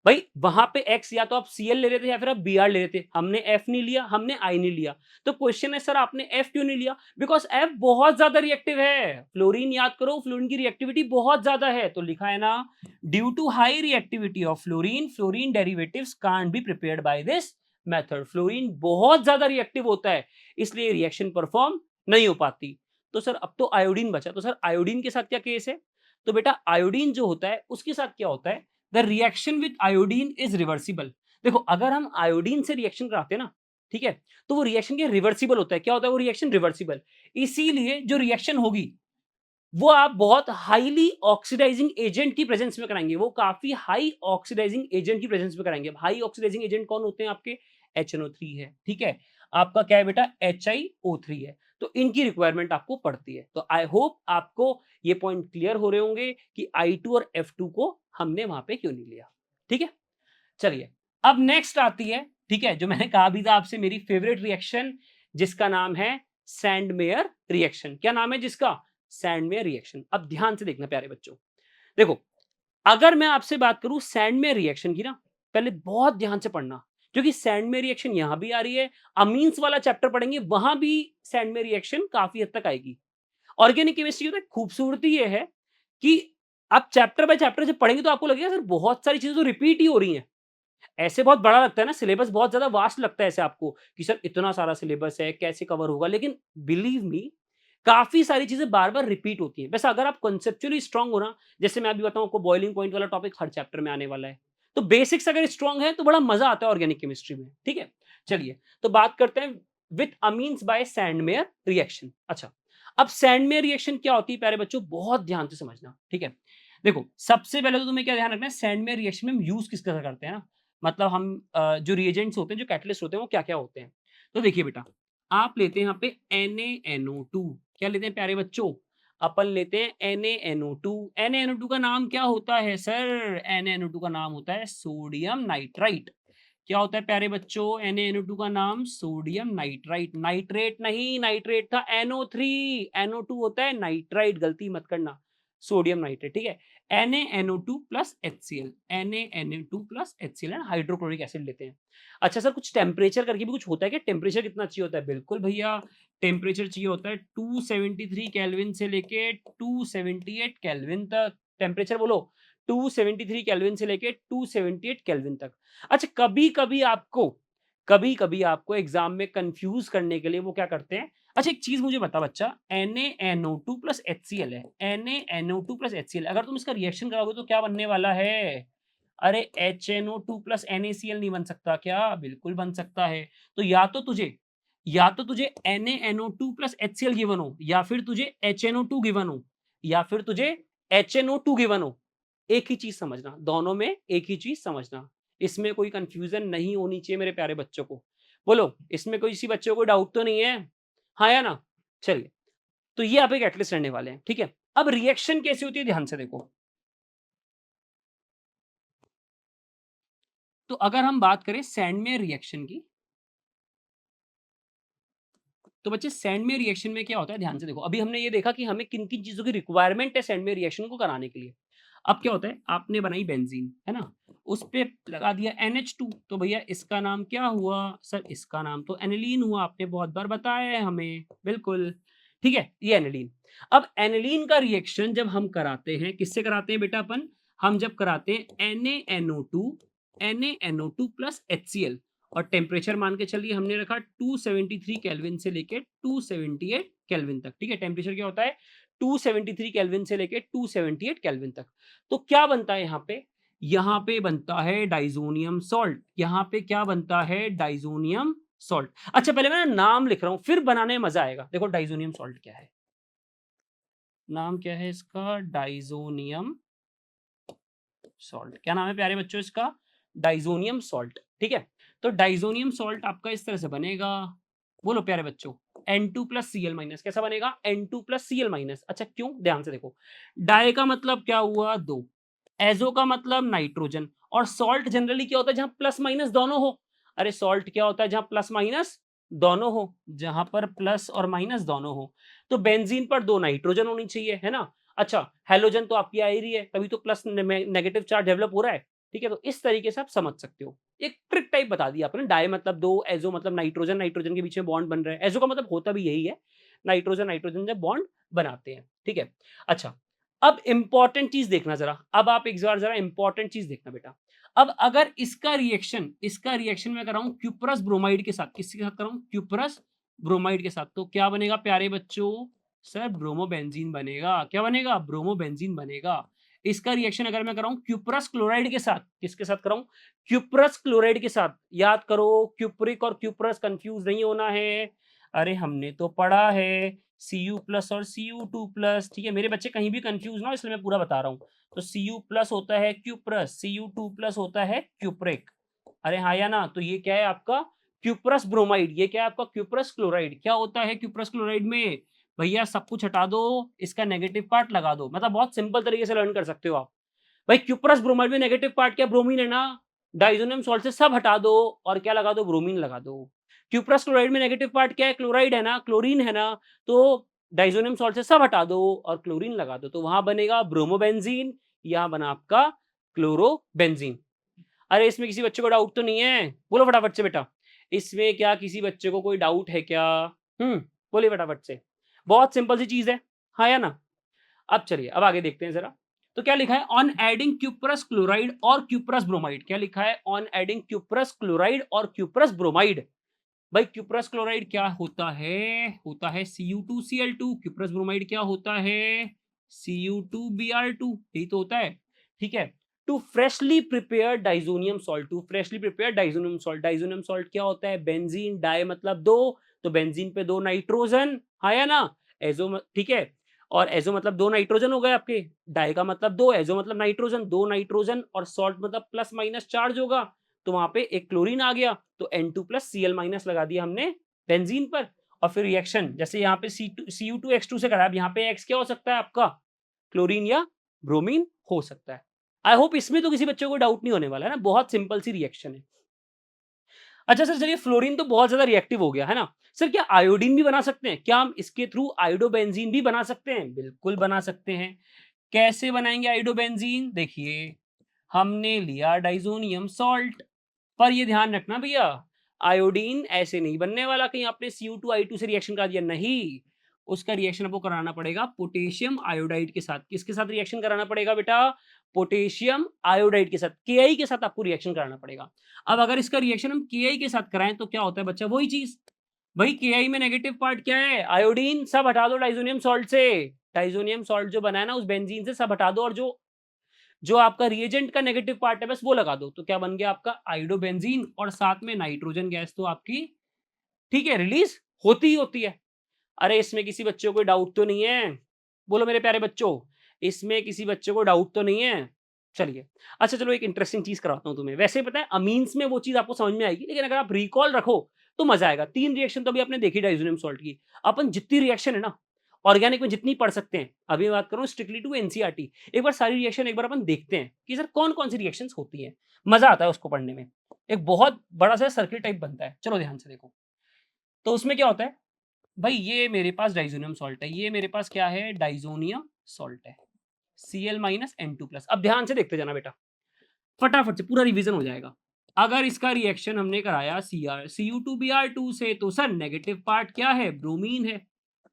भाई वहां पे एक्स या तो आप सीएल ले रहे थे या फिर आप बीआर ले रहे थे हमने एफ नहीं लिया हमने आई नहीं लिया तो क्वेश्चन है सर आपने एफ क्यों नहीं लिया बिकॉज एफ बहुत ज्यादा रिएक्टिव है फ्लोरीन याद करो फ्लोरीन की रिएक्टिविटी बहुत ज्यादा है तो लिखा है ना due to high reactivity of fluorine fluorine derivatives can't be prepared by this method fluorine बहुत ज्यादा रिएक्टिव होता है इसलिए रिएक्शन परफॉर्म नहीं हो पाती तो सर अब तो आयोडीन बचा तो सर आयोडीन के साथ क्या केस है तो बेटा आयोडीन जो होता है उसके साथ क्या होता है the reaction with iodine is reversible देखो अगर हम आयोडीन से रिएक्शन कराते हैं ना ठीक है तो वो रिएक्शन के रिवर्सिबल होता है क्या होता है वो रिएक्शन रिवर्सिबल इसीलिए जो रिएक्शन होगी वो आप बहुत हाईली ऑक्सीडाइजिंग एजेंट की प्रेजेंस में कराएंगे वो काफी हाई ऑक्सीडाइजिंग एजेंट की प्रेजेंस में कराएंगे हाई ऑक्सीडाइजिंग एजेंट कौन होते हैं आपके HNO3 है ठीक है आपका क्या है बेटा HiO3 है तो इनकी रिक्वायरमेंट आपको पड़ती है तो आई होप आपको ये पॉइंट क्लियर हो रहे होंगे कि I2 और F2 को हमने वहां पे क्यों नहीं लिया ठीक है चलिए अब नेक्स्ट आती है ठीक है जो मैंने कहा भी था आपसे मेरी फेवरेट रिएक्शन जिसका नाम है सैंडमेयर रिएक्शन क्या नाम है जिसका सैंडमेयर रिएक्शन अब ध्यान से देखना प्यारे बच्चों देखो अगर मैं आपसे बात करूं सैंडमेयर रिएक्शन की ना पहले बहुत ध्यान से पढ़ना क्योंकि सैंडमेयर रिएक्शन यहां भी आ रही है अमीन्स वाला चैप्टर पढ़ेंगे वहां भी सैंडमेयर रिएक्शन काफी हद तक आएगी ऑर्गेनिक केमिस्ट्री की खूबसूरती ये है कि आप चैप्टर बाय चैप्टर जब पढ़ेंगे तो आपको लगेगा सर बहुत सारी चीजें तो रिपीट ही हो रही हैं ऐसे बहुत बड़ा लगता है ना सिलेबस बहुत ज्यादा वास्ट लगता है ऐसे आपको कि सर इतना सारा सिलेबस है कैसे कवर होगा लेकिन बिलीव मी काफी सारी चीजें बार बार रिपीट होती हैं वैसे अगर आप कॉन्सेप्चुअली स्ट्रांग हो ना जैसे मैं अभी बताऊं आपको बॉइलिंग पॉइंट वाला टॉपिक हर चैप्टर में आने वाला है तो बेसिक्स अगर स्ट्रांग है तो बड़ा मजा आता है ऑर्गेनिक केमिस्ट्री में ठीक है चलिए तो बात करते हैं with amines by Sandmeyer reaction अच्छा अब सैंडमेयर रिएक्शन क्या होती है प्यारे बच्चों बहुत ध्यान से समझना ठीक है देखो सबसे पहले तो तुम्हें क्या ध्यान रखना है सैंडमेयर रिएक्शन में हम यूज किसका करते हैं ना मतलब हम जो रिएजेंट्स होते हैं जो कैटलिस्ट होते हैं वो क्या क्या होते हैं तो देखिए बेटा आप लेते हैं यहाँ पे NaNO2 क्या लेते हैं प्यारे बच्चों अपन लेते हैं NaNO2 NaNO2 का नाम क्या होता है सर NaNO2 का नाम होता है सोडियम नाइट्राइट क्या होता है प्यारे बच्चों NaNO2 का नाम सोडियम नाइट्राइट नाइट्रेट नहीं नाइट्रेट था NO3 NO2 होता है नाइट्राइट गलती मत करना सोडियम नाइट्रेट, ठीक है। Na-NO2 plus HCl, Na-NO2 plus HCl and hydrochloric acid लेते हैं। अच्छा सर कुछ टेम्परेचर करके भी कुछ होता है क्या? टेम्परेचर कितना चाहिए होता है? बिल्कुल भैया, टेम्परेचर चाहिए होता है 273 केल्विन से लेके 278 केल्विन तक। टेम्परेचर बोलो, 273 केल्विन से लेके 278 केल्विन तक। अच्छा कभी-कभी आपको एग्ज़ाम में कन्फ्यूज़ करने के लिए वो क्या करते हैं। अच्छा एक चीज़ मुझे बता बच्चा, NaNO2 प्लस HCl है, NaNO2 प्लस HCl अगर तुम इसका रिएक्शन कराओगे तो क्या बनने वाला है? अरे HNO2 प्लस NaCl नहीं बन सकता क्या? बिल्कुल बन सकता है। तो या तो तुझे NaNO2 प्लस HCl गिवन हो, या फिर तुझे HNO2 गिवन हो, या फिर तुझे HNO2 गिवन हो। एक ही चीज़ समझना, दोनों में एक ही चीज़ समझना। इसमें कोई कन्फ्यूज़न नहीं होनी चाहिए मेरे प्यारे बच्चों को। बोलो, इसमें कोई किसी बच्चे को कोई डाउट तो नहीं है? हाँ या ना? चलिए, तो ये आप एक एटलिस्ट रहने वाले हैं, ठीक है? अब रिएक्शन कैसी होती है ध्यान से देखो। तो अगर हम बात करें सैंडमेयर रिएक्शन की, तो बच्चे सैंडमेयर रिएक्शन में क्या होता है ध्यान से देखो। अभी हमने ये देखा कि हमें किन-किन चीज़ों की रिक्वायरमेंट है सैंडमेयर रिएक्शन को कराने के लिए। अब क्या होता है, आपने बनाई बेंजीन, है ना? उस पे लगा दिया NH2 तो भैया इसका नाम क्या हुआ? सर इसका नाम तो एनिलीन हुआ, आपने बहुत बार बताया है हमें, बिल्कुल। ठीक है, ये एनिलीन। अब एनिलीन का रिएक्शन जब हम कराते हैं, किससे कराते हैं बेटा अपन? हम जब कराते हैं NaNO2 प्लस HCl और टेम्परेचर मान के चलिए हमने रखा 273 केल्विन से लेके 278 केल्विन तक, ठीक है? टेम्परेचर क्या होता है? 273 केल्विन से लेके 278 केल्विन तक। तो क्या बनता है यहाँ पे? यहाँ पे बनता है डाइज़ोनियम सॉल्ट। यहाँ पे क्या बनता है? डाइज़ोनियम सॉल्ट। अच्छा पहले मैं ना नाम लिख रहा हूँ, फिर बनाने में मज़ा आएगा। देखो डाइज़ोनियम सॉल्ट क्या है? नाम क्या है इसका? डाइज़ोनियम सॉल्ट। क्या नाम है प्यारे बच्चों इसका? डाइज़ोनियम सॉल्ट, ठीक है? तो डाइज़ोनियम सॉल्ट आपका इस तरह से बनेगा। बोलो प्यारे बच्चों, N2+Cl- कैसा बनेगा? N2+Cl-। अच्छा क्यों? ध्यान से देखो। डाई का मतलब क्या हुआ? 2, एज़ो का मतलब नाइट्रोजन और सॉल्ट जनरली क्या होता है? जहाँ प्लस माइनस दोनों हो। अरे सॉल्ट क्या होता है? जहाँ प्लस माइनस दोनों हो, जहाँ पर प्लस और माइनस दोनों हो। तो बेंजीन पर 2 नाइट्रोजन होनी चाहिए, है ना? अच्छा, हैलोजन तो आपकी आ ही रही है, तभी तो प्लस नेगेटिव चार्ज डेवलप हो रहा है, ठीक है? तो इस तरीके से आप समझ सकते हो। एक ट्रिक टाइप बता दिया आपने, डाई मतलब 2, एज़ो मतलब नाइट्रोजन, नाइट्रोजन के बीच में बॉन्ड बन रहा है। एज़ो का मतलब होता भी यही है, नाइट्रोजन, नाइट्रोजन जब बॉन्ड बनाते हैं, ठीक है? अच्छा, अब इम्पोर्टेंट चीज़ देखना ज़रा, अब आप एक बार ज़रा इम्पोर्टेंट चीज़ देखना बेटा। अब अगर इसका रिएक्शन मैं कर रहा हूँ क्यूप्रस ब्रोमाइड के साथ, किसके साथ कर रहा हूँ? क्यूप्रस ब्रोमाइड के साथ, तो क्या बनेगा प्यारे बच्चों? सर ब्रोमोबेंजीन बनेगा। क्या बनेगा? ब्रोमोबेंजीन बनेगा। इसका रिएक्शन अगर मैं कराऊँ क्यूप्रस क्लोराइड के साथ, किसके साथ कराऊँ? क्यूप्रस क्लोराइड के साथ। याद करो क्यूप्रिक और क्यूप्रस कन्फ्यूज़ नहीं होना है। अरे हमने तो पढ़ा है Cu प्लस और Cu2 प्लस, ठीक है? मेरे बच्चे कहीं भी कन्फ्यूज़ ना हो इसलिए मैं पूरा बता रहा हूँ। तो Cu प्लस होता है क्यूप्रस, Cu2 प्लस होता है क्यूप्रिक। अरे हाँ या ना? तो ये क्या है आपका क्यूप्रस ब्रोमाइड, ये क्या है आपका क्यूप्रस क्लोराइड। क्या होता है क्यूप्रस क्लोराइड में? भैया सब कुछ हटा दो, इसका नेगेटिव पार्ट लगा दो। मतलब बहुत सिंपल तरीके से लर्न कर सकते हो आप। भाई क्यूप्रस ब्रोमाइड में नेगेटिव पार्ट क्या? ब्रोमीन है ना? डाइज़ोनियम सॉल्ट से सब हटा दो और क्या लगा दो? ब्रोमीन लगा दो। क्यूप्रस क्लोराइड में नेगेटिव पार्ट क्या है? क्लोराइड है ना? क्लोरीन है ना? तो डाइज़ोनियम सॉल्ट से सब हटा दो और क्लोरीन लगा दो। तो वहाँ बनेगा ब्रोमोबेंजीन, यहाँ बना आपका क्लोरोबेंजीन। अरे इसमें किसी बच्चे को डाउट तो नहीं है? बोलो फटाफट से बेटा। इसमें क्या किसी बच्चे को कोई डाउट है क्या? हुँ, बोलिए फटाफट से। बहुत सिंपल सी चीज़ है। हाँ या ना? अब चलिए, अब आगे देखते हैं ज़रा। तो क्या लिखा है? ऑन एडिंग क्यूप्रस क्लोराइड और क्यूप्रस ब्रोमाइड। क्या लिखा है? ऑन एडिंग क्यूप्रस क्लोराइड और क्यूप्रस ब्रोमाइड। भाई क्यूप्रस क्लोराइड क्या होता है? होता है Cu2Cl2। क्यूप्रस ब्रोमाइड क्या होता है? Cu2Br2। यही तो होता है, ठीक है? To freshly prepared diazonium salt, to freshly prepared diazonium salt. Diazonium salt क्या होता है? बेंजीन, डाई मतलब 2, तो बेंजीन पे 2 नाइट्रोजन, हाँ या ना? एज़ो ठीक है? और एज़ो मतलब 2 नाइट्रोजन हो गए आपके, डाई का मतलब 2, एज़ो मतलब नाइट्रोजन, 2 नाइट्रोजन और सॉल्ट मतलब प्लस माइनस चार्ज होगा, तो वहाँ पे एक क्लोरीन आ गया, तो N2+Cl- लगा दिया हमने बेंजीन पर। और फिर रिएक्शन जैसे यहाँ पे Cu2H2 से करा, अब यहाँ पे X क्या हो सकता है आपका? क्लोरीन या ब्रोमीन हो सकता है। आई होप इसमें तो किसी बच्चे को डाउट नहीं होने वाला है ना, बहुत सिंपल सी रिएक्शन है। अच्छा सर चलिए फ्लोरीन तो बहुत ज्यादा रिएक्टिव हो गया है ना, सर क्या आयोडीन भी बना सकते हैं? क्या हम इसके थ्रू आयोडोबेंजीन भी बना सकते हैं? बिल्कुल बना सकते हैं। कैसे बनाएंगे आयोडोबेंजीन? देखिए, हमने लिया डाइजोनियम सॉल्ट, पर ये ध्यान रखना भैया, आयोडीन ऐसे नहीं बनने वाला, कहीं आपने Cu2 से रिएक्शन करा दिया, नहीं। उसका रिएक्शन आपको कराना पड़ेगा पोटेशियम आयोडाइड के साथ। किसके साथ रिएक्शन कराना पड़ेगा बेटा? पोटेशियम आयोडाइड के साथ, Ki के साथ आपको रिएक्शन कराना पड़ेगा। अब अगर इसका रिएक्शन हम Ki के साथ कराएं तो क्या होता है बच्चा? वही चीज, भाई Ki में नेगेटिव पार्ट क्या है? आयोडीन। सब हटा दो डाइजोनियम सॉल्ट से, डाइजोनियम सॉल्ट जो बना है ना उस बेंजीन से, सब हटा दो, और जो जो आपका रिएजेंट का नेगेटिव पार्ट है बस वो लगा दो, तो क्या बन गया आपका? आयोडोबेंजीन। और साथ में नाइट्रोजन गैस तो आपकी, ठीक है, रिलीज होती ही होती है। अरे इसमें किसी बच्चे को कोई डाउट तो नहीं है? बोलो मेरे प्यारे बच्चों, इसमें किसी बच्चे को डाउट तो नहीं है? चलिए, अच्छा चलो एक इंटरेस्टिंग चीज कराता हूं तुम्हें। वैसे पता है अमीन्स में वो चीज आपको समझ में आएगी, लेकिन अगर आप रिकॉल रखो तो मजा आएगा। 3 रिएक्शन तो अभी आपने देखी डाइजोनियम सॉल्ट की। अपन जितनी रिएक्शन है ना ऑर्गेनिक में जितनी पढ़ सकते हैं, अभी मैं बात करूं स्ट्रिक्टली टू एनसीईआरटी, एक बार सारी रिएक्शन एक बार अपन देखते हैं कि सर कौन कौन सी रिएक्शंस होती हैं। मजा आता है उसको पढ़ने में, एक बहुत बड़ा सा सर्किल टाइप बनता है। चलो ध्यान से देखो, तो उसमें क्या होता है भाई, ये मेरे पास डाइजोनियम सॉल्ट है, ये मेरे पास क्या है? डाइजोनियम सॉल्ट है, Cl-N2+। अब ध्यान से देखते जाना बेटा, फटाफट से पूरा रिवीजन हो जाएगा। अगर इसका रिएक्शन हमने कराया Cu2Br2 से, तो सर नेगेटिव पार्ट क्या है? ब्रोमीन है।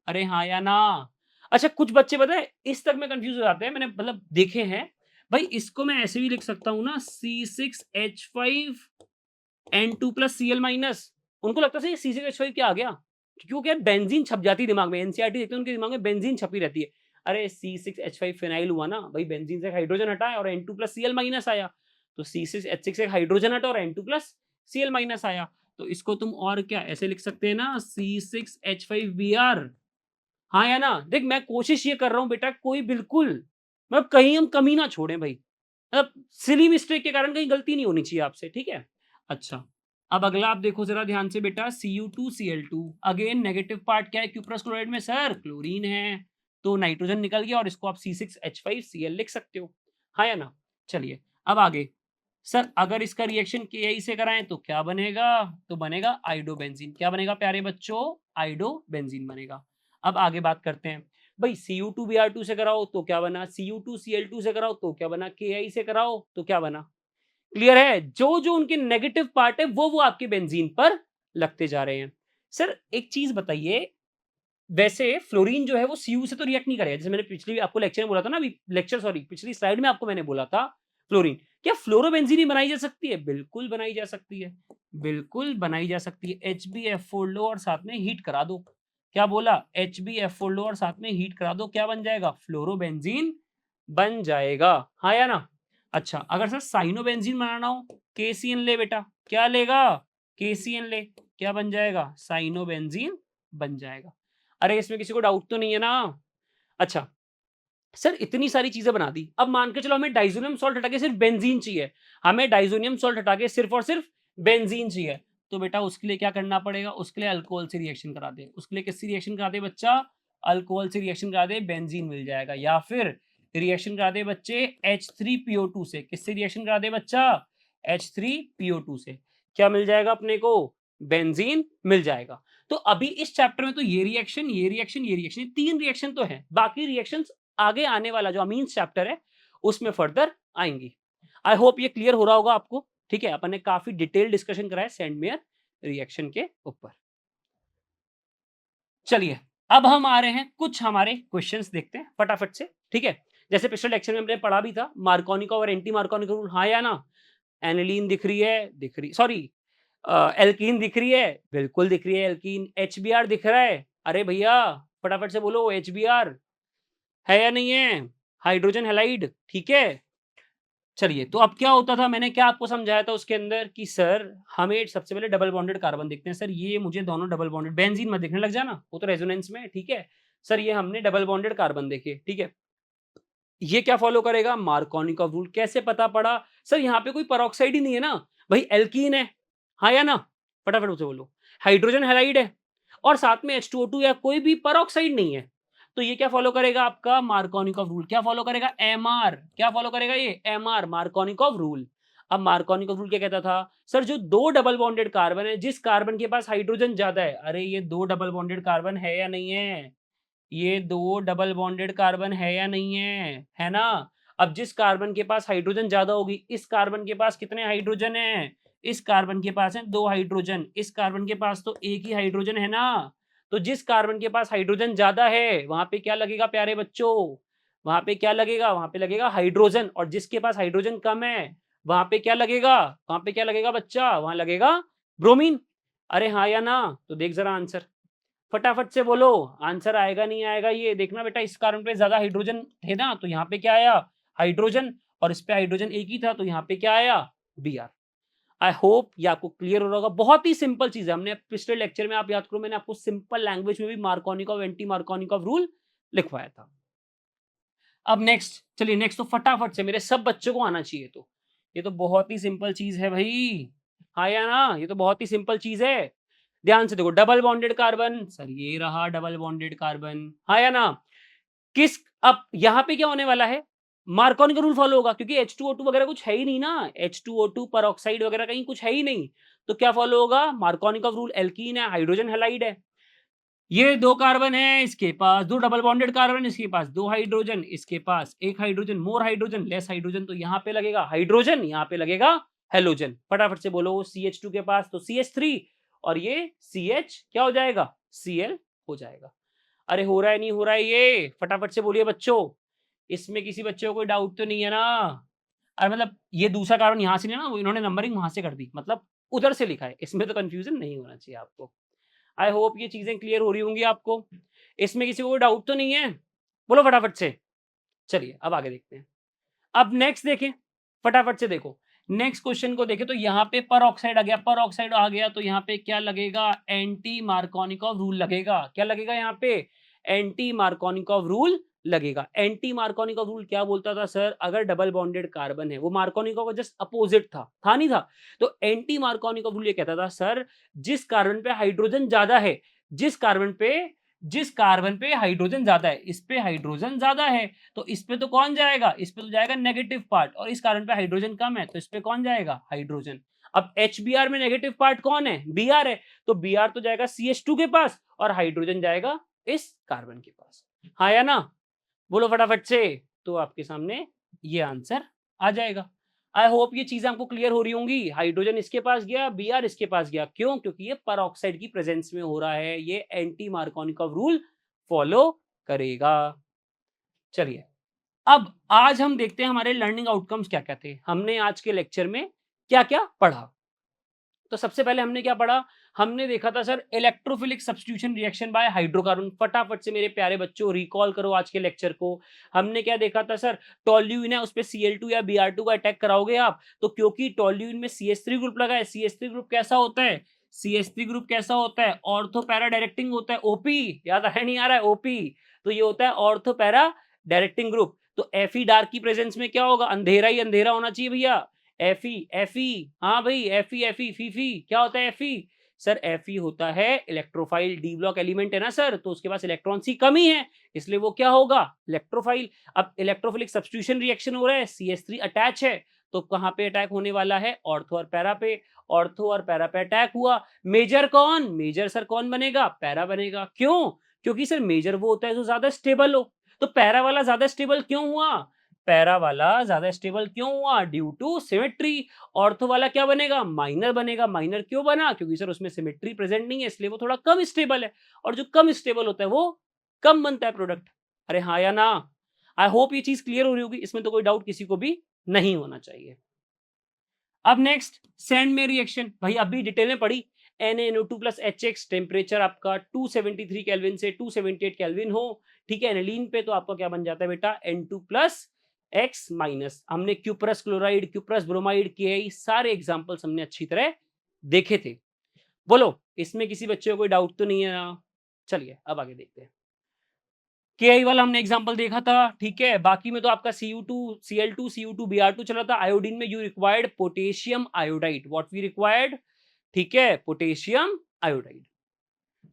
अरे हाँ या ना? अच्छा कुछ बच्चे पता है इस तक में कंफ्यूज हो जाते हैं, मैंने मतलब देखे हैं। भाई इसको मैं ऐसे भी लिख सकता हूँ ना, C6H5N2+Cl-। उनको लगता है C6H5 क्या आ गया, क्योंकि यार बेंजीन छप जाती है दिमाग में, एनसीईआरटी देखते हैं उनके दिमाग में बेंजीन छपी रहती है। अरे C6H5 फिनाइल हुआ ना भाई, बेंजीन से हाइड्रोजन हटा है और N2+Cl- आया, तो C6H6 एक हाइड्रोजन हटा और N2+Cl- आया। तो इसको तुम और क्या ऐसे लिख सकते हैं ना, C6H5Br। हाँ या ना? देख मैं कोशिश ये कर रहा हूँ बेटा, कोई बिल्कुल मतलब कहीं हम कमी ना छोड़ें भाई, मतलब सिली मिस्टेक के कारण कहीं गलती नहीं होनी चाहिए आपसे, ठीक है? अच्छा, अब अगला आप देखो जरा ध्यान से बेटा, Cu2Cl2, अगेन नेगेटिव पार्ट क्या है क्यूप्रस क्लोराइड में? सर क्लोरीन है, तो नाइट्रोजन निकल गया और इसको आप C6H5Cl लिख सकते हो। हाँ या ना? चलिए अब आगे, सर अगर इसका रिएक्शन Ki से कराएं तो क्या बनेगा? तो बनेगा आयोडोबेंजीन। क्या बनेगा प्यारे बच्चों? आयोडोबेंजीन बनेगा। अब आगे बात करते हैं, भाई Cu2Br2 से कराओ तो क्या बना? Cu2Cl2 से कराओ तो क्या बना? Ki से कराओ तो क्या बना? क्लियर है? जो जो उनके नेगेटिव पार्ट है वो आपके बेंजीन पर लगते जा रहे हैं। सर एक चीज बताइए, वैसे फ्लोरीन जो है वो Cu से तो रिएक्ट नहीं करेगा, जैसे मैंने पिछली आपको लेक्चर में बोला था ना, अभी लेक्चर सॉरी पिछली स्लाइड में आपको मैंने बोला था, फ्लोरीन क्या फ्लोरोबेंजीन ही बनाई जा सकती है? बिल्कुल बनाई जा सकती है, बिल्कुल बनाई जा सकती है। HbF4 लो और साथ में हीट करा दो। क्या बोला? HbF4 लो और साथ में हीट करा दो, क्या बन जाएगा? फ्लोरोबेंजीन बन जाएगा। हाँ या ना? अच्छा अगर सर साइनोबेंजीन बनाना हो, KCN ले बेटा। क्या लेगा? KCN ले, क्या बन जाएगा? साइनोबेंजीन बन जाएगा। अरे इसमें किसी को डाउट तो नहीं है ना? अच्छा, सर इतनी सारी चीजें बना दी, अब मान के चलो हमें डाइजोनियम सॉल्ट हटा के सिर्फ बेंजीन चाहिए, हमें डाइजोनियम सॉल्ट हटा के सिर्फ और सिर्फ बेंजीन चाहिए, तो बेटा उसके लिए क्या करना पड़ेगा? उसके लिए अल्कोहल से रिएक्शन करा दे। उसके लिए किससे रिएक्शन करा दे बच्चा? अल्कोहल से रिएक्शन करा दे, बेंजीन मिल जाएगा। या फिर रिएक्शन करा दे बच्चे H3PO2 से। किससे रिएक्शन करा दे बच्चा? H3PO2 से। क्या मिल जाएगा अपने को? बेंजीन मिल जाएगा। तो अभी इस चैप्टर में तो ये रिएक्शन, ये रिएक्शन, ये रिएक्शन, ये 3 रिएक्शन तो है, बाकी रिएक्शंस आगे आने वाला जो अमीन्स चैप्टर है उसमें फर्दर आएंगी। आई होप ये क्लियर हो रहा होगा आपको, ठीक है? अपन ने काफी डिटेल डिस्कशन करा है सेंडमेयर रिएक्शन के ऊपर। चलिए अब हम आ रहे हैं, कुछ हमारे क्वेश्चंस देखते हैं फटाफट से, ठीक है? जैसे पिछले लेक्चर में हमने पढ़ा भी था, मार्कोनी का और एंटी मार्कोनी का रूल, हाँ या ना? एनिलीन दिख रही है, दिख रही, सॉरी एल्कीन दिख रही है, बिल्कुल दिख रही है एल्कीन। एचबीआर दिख रहा है, अरे भैया फटाफट से बोलो एचबीआर है या नहीं है? हाइड्रोजन हैलाइड, ठीक है? चलिए तो अब क्या होता था, मैंने क्या आपको समझाया था उसके अंदर कि सर हमें सबसे पहले डबल बॉन्डेड कार्बन देखते हैं। सर ये मुझे दोनों डबल बॉन्डेड, बेंजीन मत देखने लग जाना, वो तो रेजोनेंस में है, ठीक है? सर ये हमने डबल बॉन्डेड कार्बन देखे, ठीक है? ये क्या फॉलो करेगा? Markovnikov rule. कैसे पता पड़ा? सर यहाँ पे कोई पेरोक्साइड ही नहीं है ना भाई, एल्कीन है, हाँ या ना? फटाफट उसे बोलो। हाइड्रोजन हैलाइड है और साथ में H2O2 या कोई भी पेरोक्साइड नहीं है, तो ये क्या फॉलो करेगा? आपका मार्कोनिकॉव रूल। क्या फॉलो करेगा? एमआर। क्या फॉलो करेगा? ये एमआर, मार्कोनिकॉव रूल। अब मार्कोनिकॉव रूल क्या कहता था? सर जो दो डबल बॉन्डेड कार्बन है, जिस कार्बन के पास हाइड्रोजन ज्यादा है, अरे ये दो डबल बॉन्डेड कार्बन है या नहीं है? ये दो डबल बॉन्डेड कार्बन है या नहीं है ना? अब जिस कार्बन के पास हाइड्रोजन ज्यादा होगी, इस कार्बन के पास कितने हाइड्रोजन है? इस कार्बन के पास है 2 हाइड्रोजन, इस कार्बन के पास तो एक ही हाइड्रोजन है ना। तो जिस कार्बन के पास हाइड्रोजन ज्यादा है वहां पे क्या लगेगा प्यारे बच्चों? वहां पे क्या लगेगा? वहां पे लगेगा हाइड्रोजन। और जिसके पास हाइड्रोजन कम है वहां पे क्या लगेगा? वहां पे क्या लगेगा बच्चा? वहां लगेगा ब्रोमीन। अरे हाँ या ना? तो देख जरा आंसर, फटाफट से बोलो। आंसर आएगा नहीं आएगा ये देखना बेटा। इस कार्बन पे ज्यादा हाइड्रोजन थे ना, तो यहाँ पे क्या आया? हाइड्रोजन। और इस पे हाइड्रोजन एक ही था, तो यहाँ पे क्या आया? B are. आई होप ये आपको क्लियर हो रहा होगा। बहुत ही सिंपल चीज है। हमने पिछले लेक्चर में, आप याद करो, मैंने आपको सिंपल लैंग्वेज में भी मार्कोनिकॉव एंटी मार्कोनिकॉव रूल लिखवाया था। अब नेक्स्ट, चलिए नेक्स्ट तो फटाफट से मेरे सब बच्चों को आना चाहिए। तो ये तो बहुत ही सिंपल चीज है भाई, हाँ या ना? ये तो बहुत ही सिंपल चीज है। ध्यान से देखो, डबल बॉन्डेड कार्बन, सर ये रहा डबल बॉन्डेड कार्बन, हाँ या ना? किस, अब यहाँ पे क्या होने वाला है? मार्कोनी का रूल फॉलो होगा, क्योंकि H2O2 वगैरह कुछ है ही नहीं ना। H2O2 पर ऑक्साइड वगैरह कहीं कुछ है ही नहीं। तो क्या फॉलो होगा? मार्कोनी का रूल। एल्कीन है, हाइड्रोजन हैलाइड है, ये दो कार्बन है, इसके पास दो डबल बॉन्डेड कार्बन, इसके पास दो हाइड्रोजन, इसके पास एक hydrogen, more hydrogen less hydrogen, तो यहाँ पे लगेगा हाइड्रोजन, यहाँ पे लगेगा हेलोजन। फटाफट से बोलो, CH2 के पास तो CH3, और ये CH क्या हो जाएगा? Cl हो जाएगा। अरे हो रहा है नहीं हो रहा है ये? फटाफट से बोलिए बच्चों, इसमें किसी बच्चे को कोई डाउट तो नहीं है ना? अरे मतलब ये दूसरा कार्बन यहाँ से नहीं ना, इन्होंने नंबरिंग वहां से कर दी, मतलब उधर से लिखा है, इसमें तो कंफ्यूजन नहीं होना चाहिए आपको। आई होप ये चीजें क्लियर हो रही होंगी आपको। इसमें किसी को कोई डाउट तो नहीं है? बोलो फटाफट से। चलिए अब आगे देखते हैं। अब नेक्स्ट देखें, फटाफट से देखो। नेक्स्ट क्वेश्चन को देखें तो यहाँ पे पर ऑक्साइड आ गया, पर ऑक्साइड आ गया तो यहाँ पे क्या लगेगा? एंटी मार्कोनिकॉव रूल लगेगा। क्या लगेगा यहाँ पे? एंटी मार्कोनिकॉव रूल लगेगा। एंटी मार्कोनिकॉव रूल क्या बोलता था सर? अगर डबल बॉन्डेड कार्बन है, वो मार्कोनिकॉव का जस्ट अपोजिट था नहीं था? तो एंटी मार्कोनिकॉव रूल ये कहता था सर, जिस कार्बन पे हाइड्रोजन ज्यादा है, जिस कार्बन पे हाइड्रोजन ज्यादा है, इस पे हाइड्रोजन ज्यादा है, तो इस पे तो कौन जाएगा? इस पे तो जाएगा नेगेटिव पार्ट, और इस कार्बन पे हाइड्रोजन कम है तो इस पे कौन जाएगा? हाइड्रोजन। अब HBr में नेगेटिव पार्ट कौन है? Br है, तो Br तो जाएगा CH2 के पास, और हाइड्रोजन जाएगा इस कार्बन के पास, हाँ या ना? बोलो फटाफट से। तो आपके सामने ये आंसर आ जाएगा। आई होप ये चीजें आपको क्लियर हो रही होंगी। हाइड्रोजन इसके पास गया, Br इसके पास गया, क्यों? क्योंकि ये परऑक्साइड की प्रेजेंस में हो रहा है, ये एंटी मार्कोनिकॉव रूल फॉलो करेगा। चलिए अब आज हम देखते हैं हमारे लर्निंग आउटकम्स क्या क्या थे। हमने आज के लेक्चर में क्या क्या पढ़ा। तो सबसे पहले हमने क्या पढ़ा? हमने देखा था sir electrophilic substitution reaction by hydrocarbon. फटाफट से मेरे प्यारे बच्चों रिकॉल करो आज के लेक्चर को। हमने क्या देखा था सर? टोल्यूइन है, उस पे Cl2 या Br2 का अटैक कराओगे आप, तो क्योंकि टोल्यूइन में CH3 ग्रुप लगा है। CH3 ग्रुप कैसा होता है? CH3 ग्रुप कैसा होता है? ऑर्थो पैरा डायरेक्टिंग होता है। ओपी याद है नहीं आ रहा है? ओपी तो ये होता है ऑर्थो पैरा डायरेक्टिंग ग्रुप। तो Fe डार्क की प्रेजेंस में क्या होगा? अंधेरा ही अंधेरा होना चाहिए भैया। Fe, हाँ भाई, Fe, फीफी क्या होता है? Fe सर, Fe होता है इलेक्ट्रोफाइल, डी ब्लॉक एलिमेंट है ना सर, तो उसके पास इलेक्ट्रॉन की कमी है, इसलिए वो क्या होगा? इलेक्ट्रोफाइल। अब इलेक्ट्रोफिलिक सब्स्टिट्यूशन रिएक्शन हो रहा है, CH3 अटैच है, तो कहां पे अटैक होने वाला है? ऑर्थो और पैरा पे। ऑर्थो और पैरा पे अटैक हुआ, मेजर कौन? मेजर सर कौन बनेगा? पैरा बनेगा। क्यों? क्योंकि सर मेजर वो होता है जो ज्यादा स्टेबल हो। तो पैरा वाला ज्यादा स्टेबल क्यों हुआ? पैरा वाला ज्यादा स्टेबल क्यों हुआ? Due to symmetry. ऑर्थो वाला क्या बनेगा? माइनर बनेगा। माइनर क्यों बना? क्योंकि सर उसमें सिमेट्री प्रेजेंट नहीं है, इसलिए वो थोड़ा कम स्टेबल है, और जो कम स्टेबल होता है वो कम बनता है प्रोडक्ट। अरे हाँ या ना? आई होप ये चीज क्लियर हो रही होगी, इसमें तो कोई डाउट किसी को भी नहीं होना चाहिए। अब नेक्स्ट सैंड में रिएक्शन, भाई अभी डिटेल में पढ़ी। NaNO2 प्लस HX, टेम्परेचर आपका 273 केल्विन से 278 केल्विन हो, ठीक है, एनिलीन पे, तो आपका क्या बन जाता है बेटा? N2 plus X minus. हमने क्यूप्रस क्लोराइड, क्यूप्रस ब्रोमाइड के सारे एग्जांपल्स हमने अच्छी तरह देखे थे। बोलो इसमें किसी बच्चे को कोई डाउट तो नहीं है ना? चलिए अब आगे देखते हैं। KI वाला हमने एग्जांपल देखा था, ठीक है। बाकी में तो आपका Cu2, Cl2, Cu2, Br2 चला था। आयोडीन में you required potassium iodide, what we required, ठीक है, पोटेशियम आयोडाइड।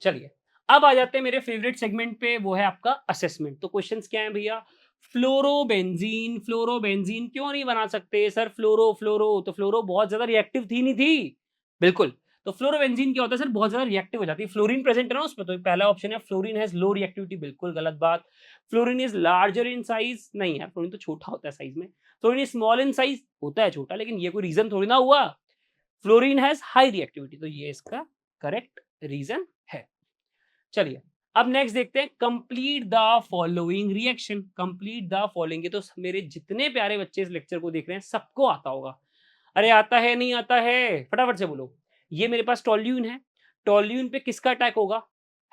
चलिए अब आ जाते हैं मेरे फेवरेट सेगमेंट पे, वो है आपका असेसमेंट। तो क्वेश्चंस क्या है भैया? फ्लोरोबेंजीन, फ्लोरोबेंजीन क्यों नहीं बना सकते सर? फ्लोरो फ्लोरो तो फ्लोरो बहुत ज्यादा रिएक्टिव थी नहीं थी? बिल्कुल। तो फ्लोरोबेंजीन क्या होता है सर, बहुत ज्यादा रिएक्टिव हो जाती है, फ्लोरीन प्रेजेंट है ना उसमें, तो पहला ऑप्शन है फ्लोरीन हैज लो रिएक्टिविटी, बिल्कुल गलत बात। Fluorine is larger in size, नहीं है, फ्लोरीन तो छोटा होता है साइज में। Fluorine is small in size, होता है छोटा, लेकिन ये कोई रीजन थोड़ी ना हुआ। फ्लोरीन हैज हाई रिएक्टिविटी, तो ये इसका करेक्ट रीजन है। चलिए, अब नेक्स्ट देखते हैं, complete the following reaction. Complete the following, ये तो मेरे जितने प्यारे बच्चे इस लेक्चर को देख रहे हैं सबको आता होगा। अरे आता है, नहीं आता है, फटाफट से बोलो। ये मेरे पास टोल्यून है, टोल्यून पे किसका अटैक होगा,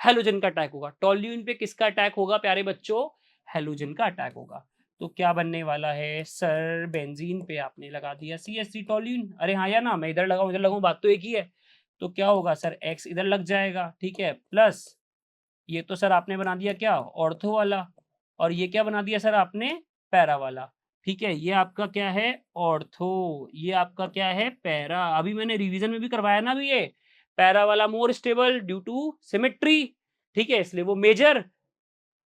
हेलोजन का अटैक होगा। टोल्यून पे किसका अटैक होगा प्यारे बच्चों, हेलोजन का अटैक होगा। तो क्या बनने वाला है सर, बेंजीन पे आपने लगा दिया CH3 टोल्यून, अरे हाँ या ना, मैं इधर लगाऊं इधर लगाऊं, बात तो एक ही है। तो क्या होगा सर, X इधर लग जाएगा, ठीक है, प्लस ये तो सर आपने बना दिया क्या, ऑर्थो वाला, और ये क्या बना दिया सर आपने, पैरा वाला। ठीक है, ये आपका क्या है, ऑर्थो, ये आपका क्या है, पैरा। अभी मैंने रिवीजन में भी करवाया ना अभी, ये पैरा वाला more stable due to symmetry, ठीक है, इसलिए वो मेजर।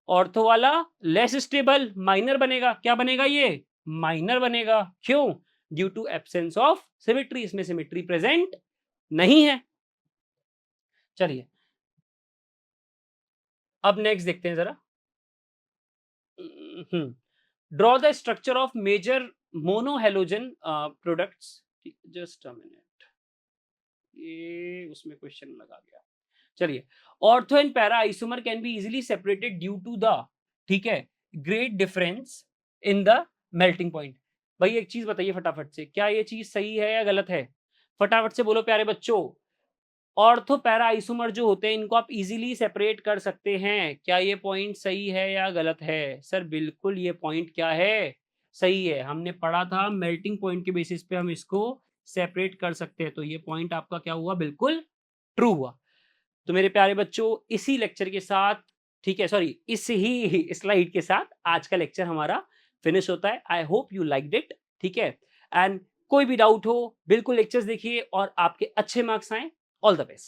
ऑर्थो वाला लेस स्टेबल, माइनर बनेगा, क्या बनेगा ये, माइनर बनेगा। क्यों, due to absence of symmetry, इसमें सिमेट्री प्रेजेंट नहीं है। चलिए, अब नेक्स्ट देखते हैं जरा। Draw the structure of major monohalogen products. Just a minute, ये उसमें क्वेश्चन लगा गया। चलिए, ortho and para isomer can be easily separated due to the, ठीक है, great difference in the melting point. भाई एक चीज बताइए फटाफट से, क्या ये चीज सही है या गलत है, फटाफट से बोलो प्यारे बच्चों। ऑर्थो पैरा आइसोमर जो होते हैं इनको आप इजीली सेपरेट कर सकते हैं, क्या ये पॉइंट सही है या गलत है सर, बिल्कुल ये पॉइंट क्या है, सही है। हमने पढ़ा था मेल्टिंग पॉइंट के बेसिस पे हम इसको सेपरेट कर सकते हैं, तो ये पॉइंट आपका क्या हुआ, बिल्कुल ट्रू हुआ। तो मेरे प्यारे बच्चों, इसी लेक्चर के साथ, ठीक है, सॉरी, इस ही स्लाइड के साथ आज का लेक्चर हमारा फिनिश होता है। I hope you liked it, ठीक है, एंड कोई भी डाउट हो बिल्कुल लेक्चर्स देखिए और आपके अच्छे मार्क्स आए। All the best.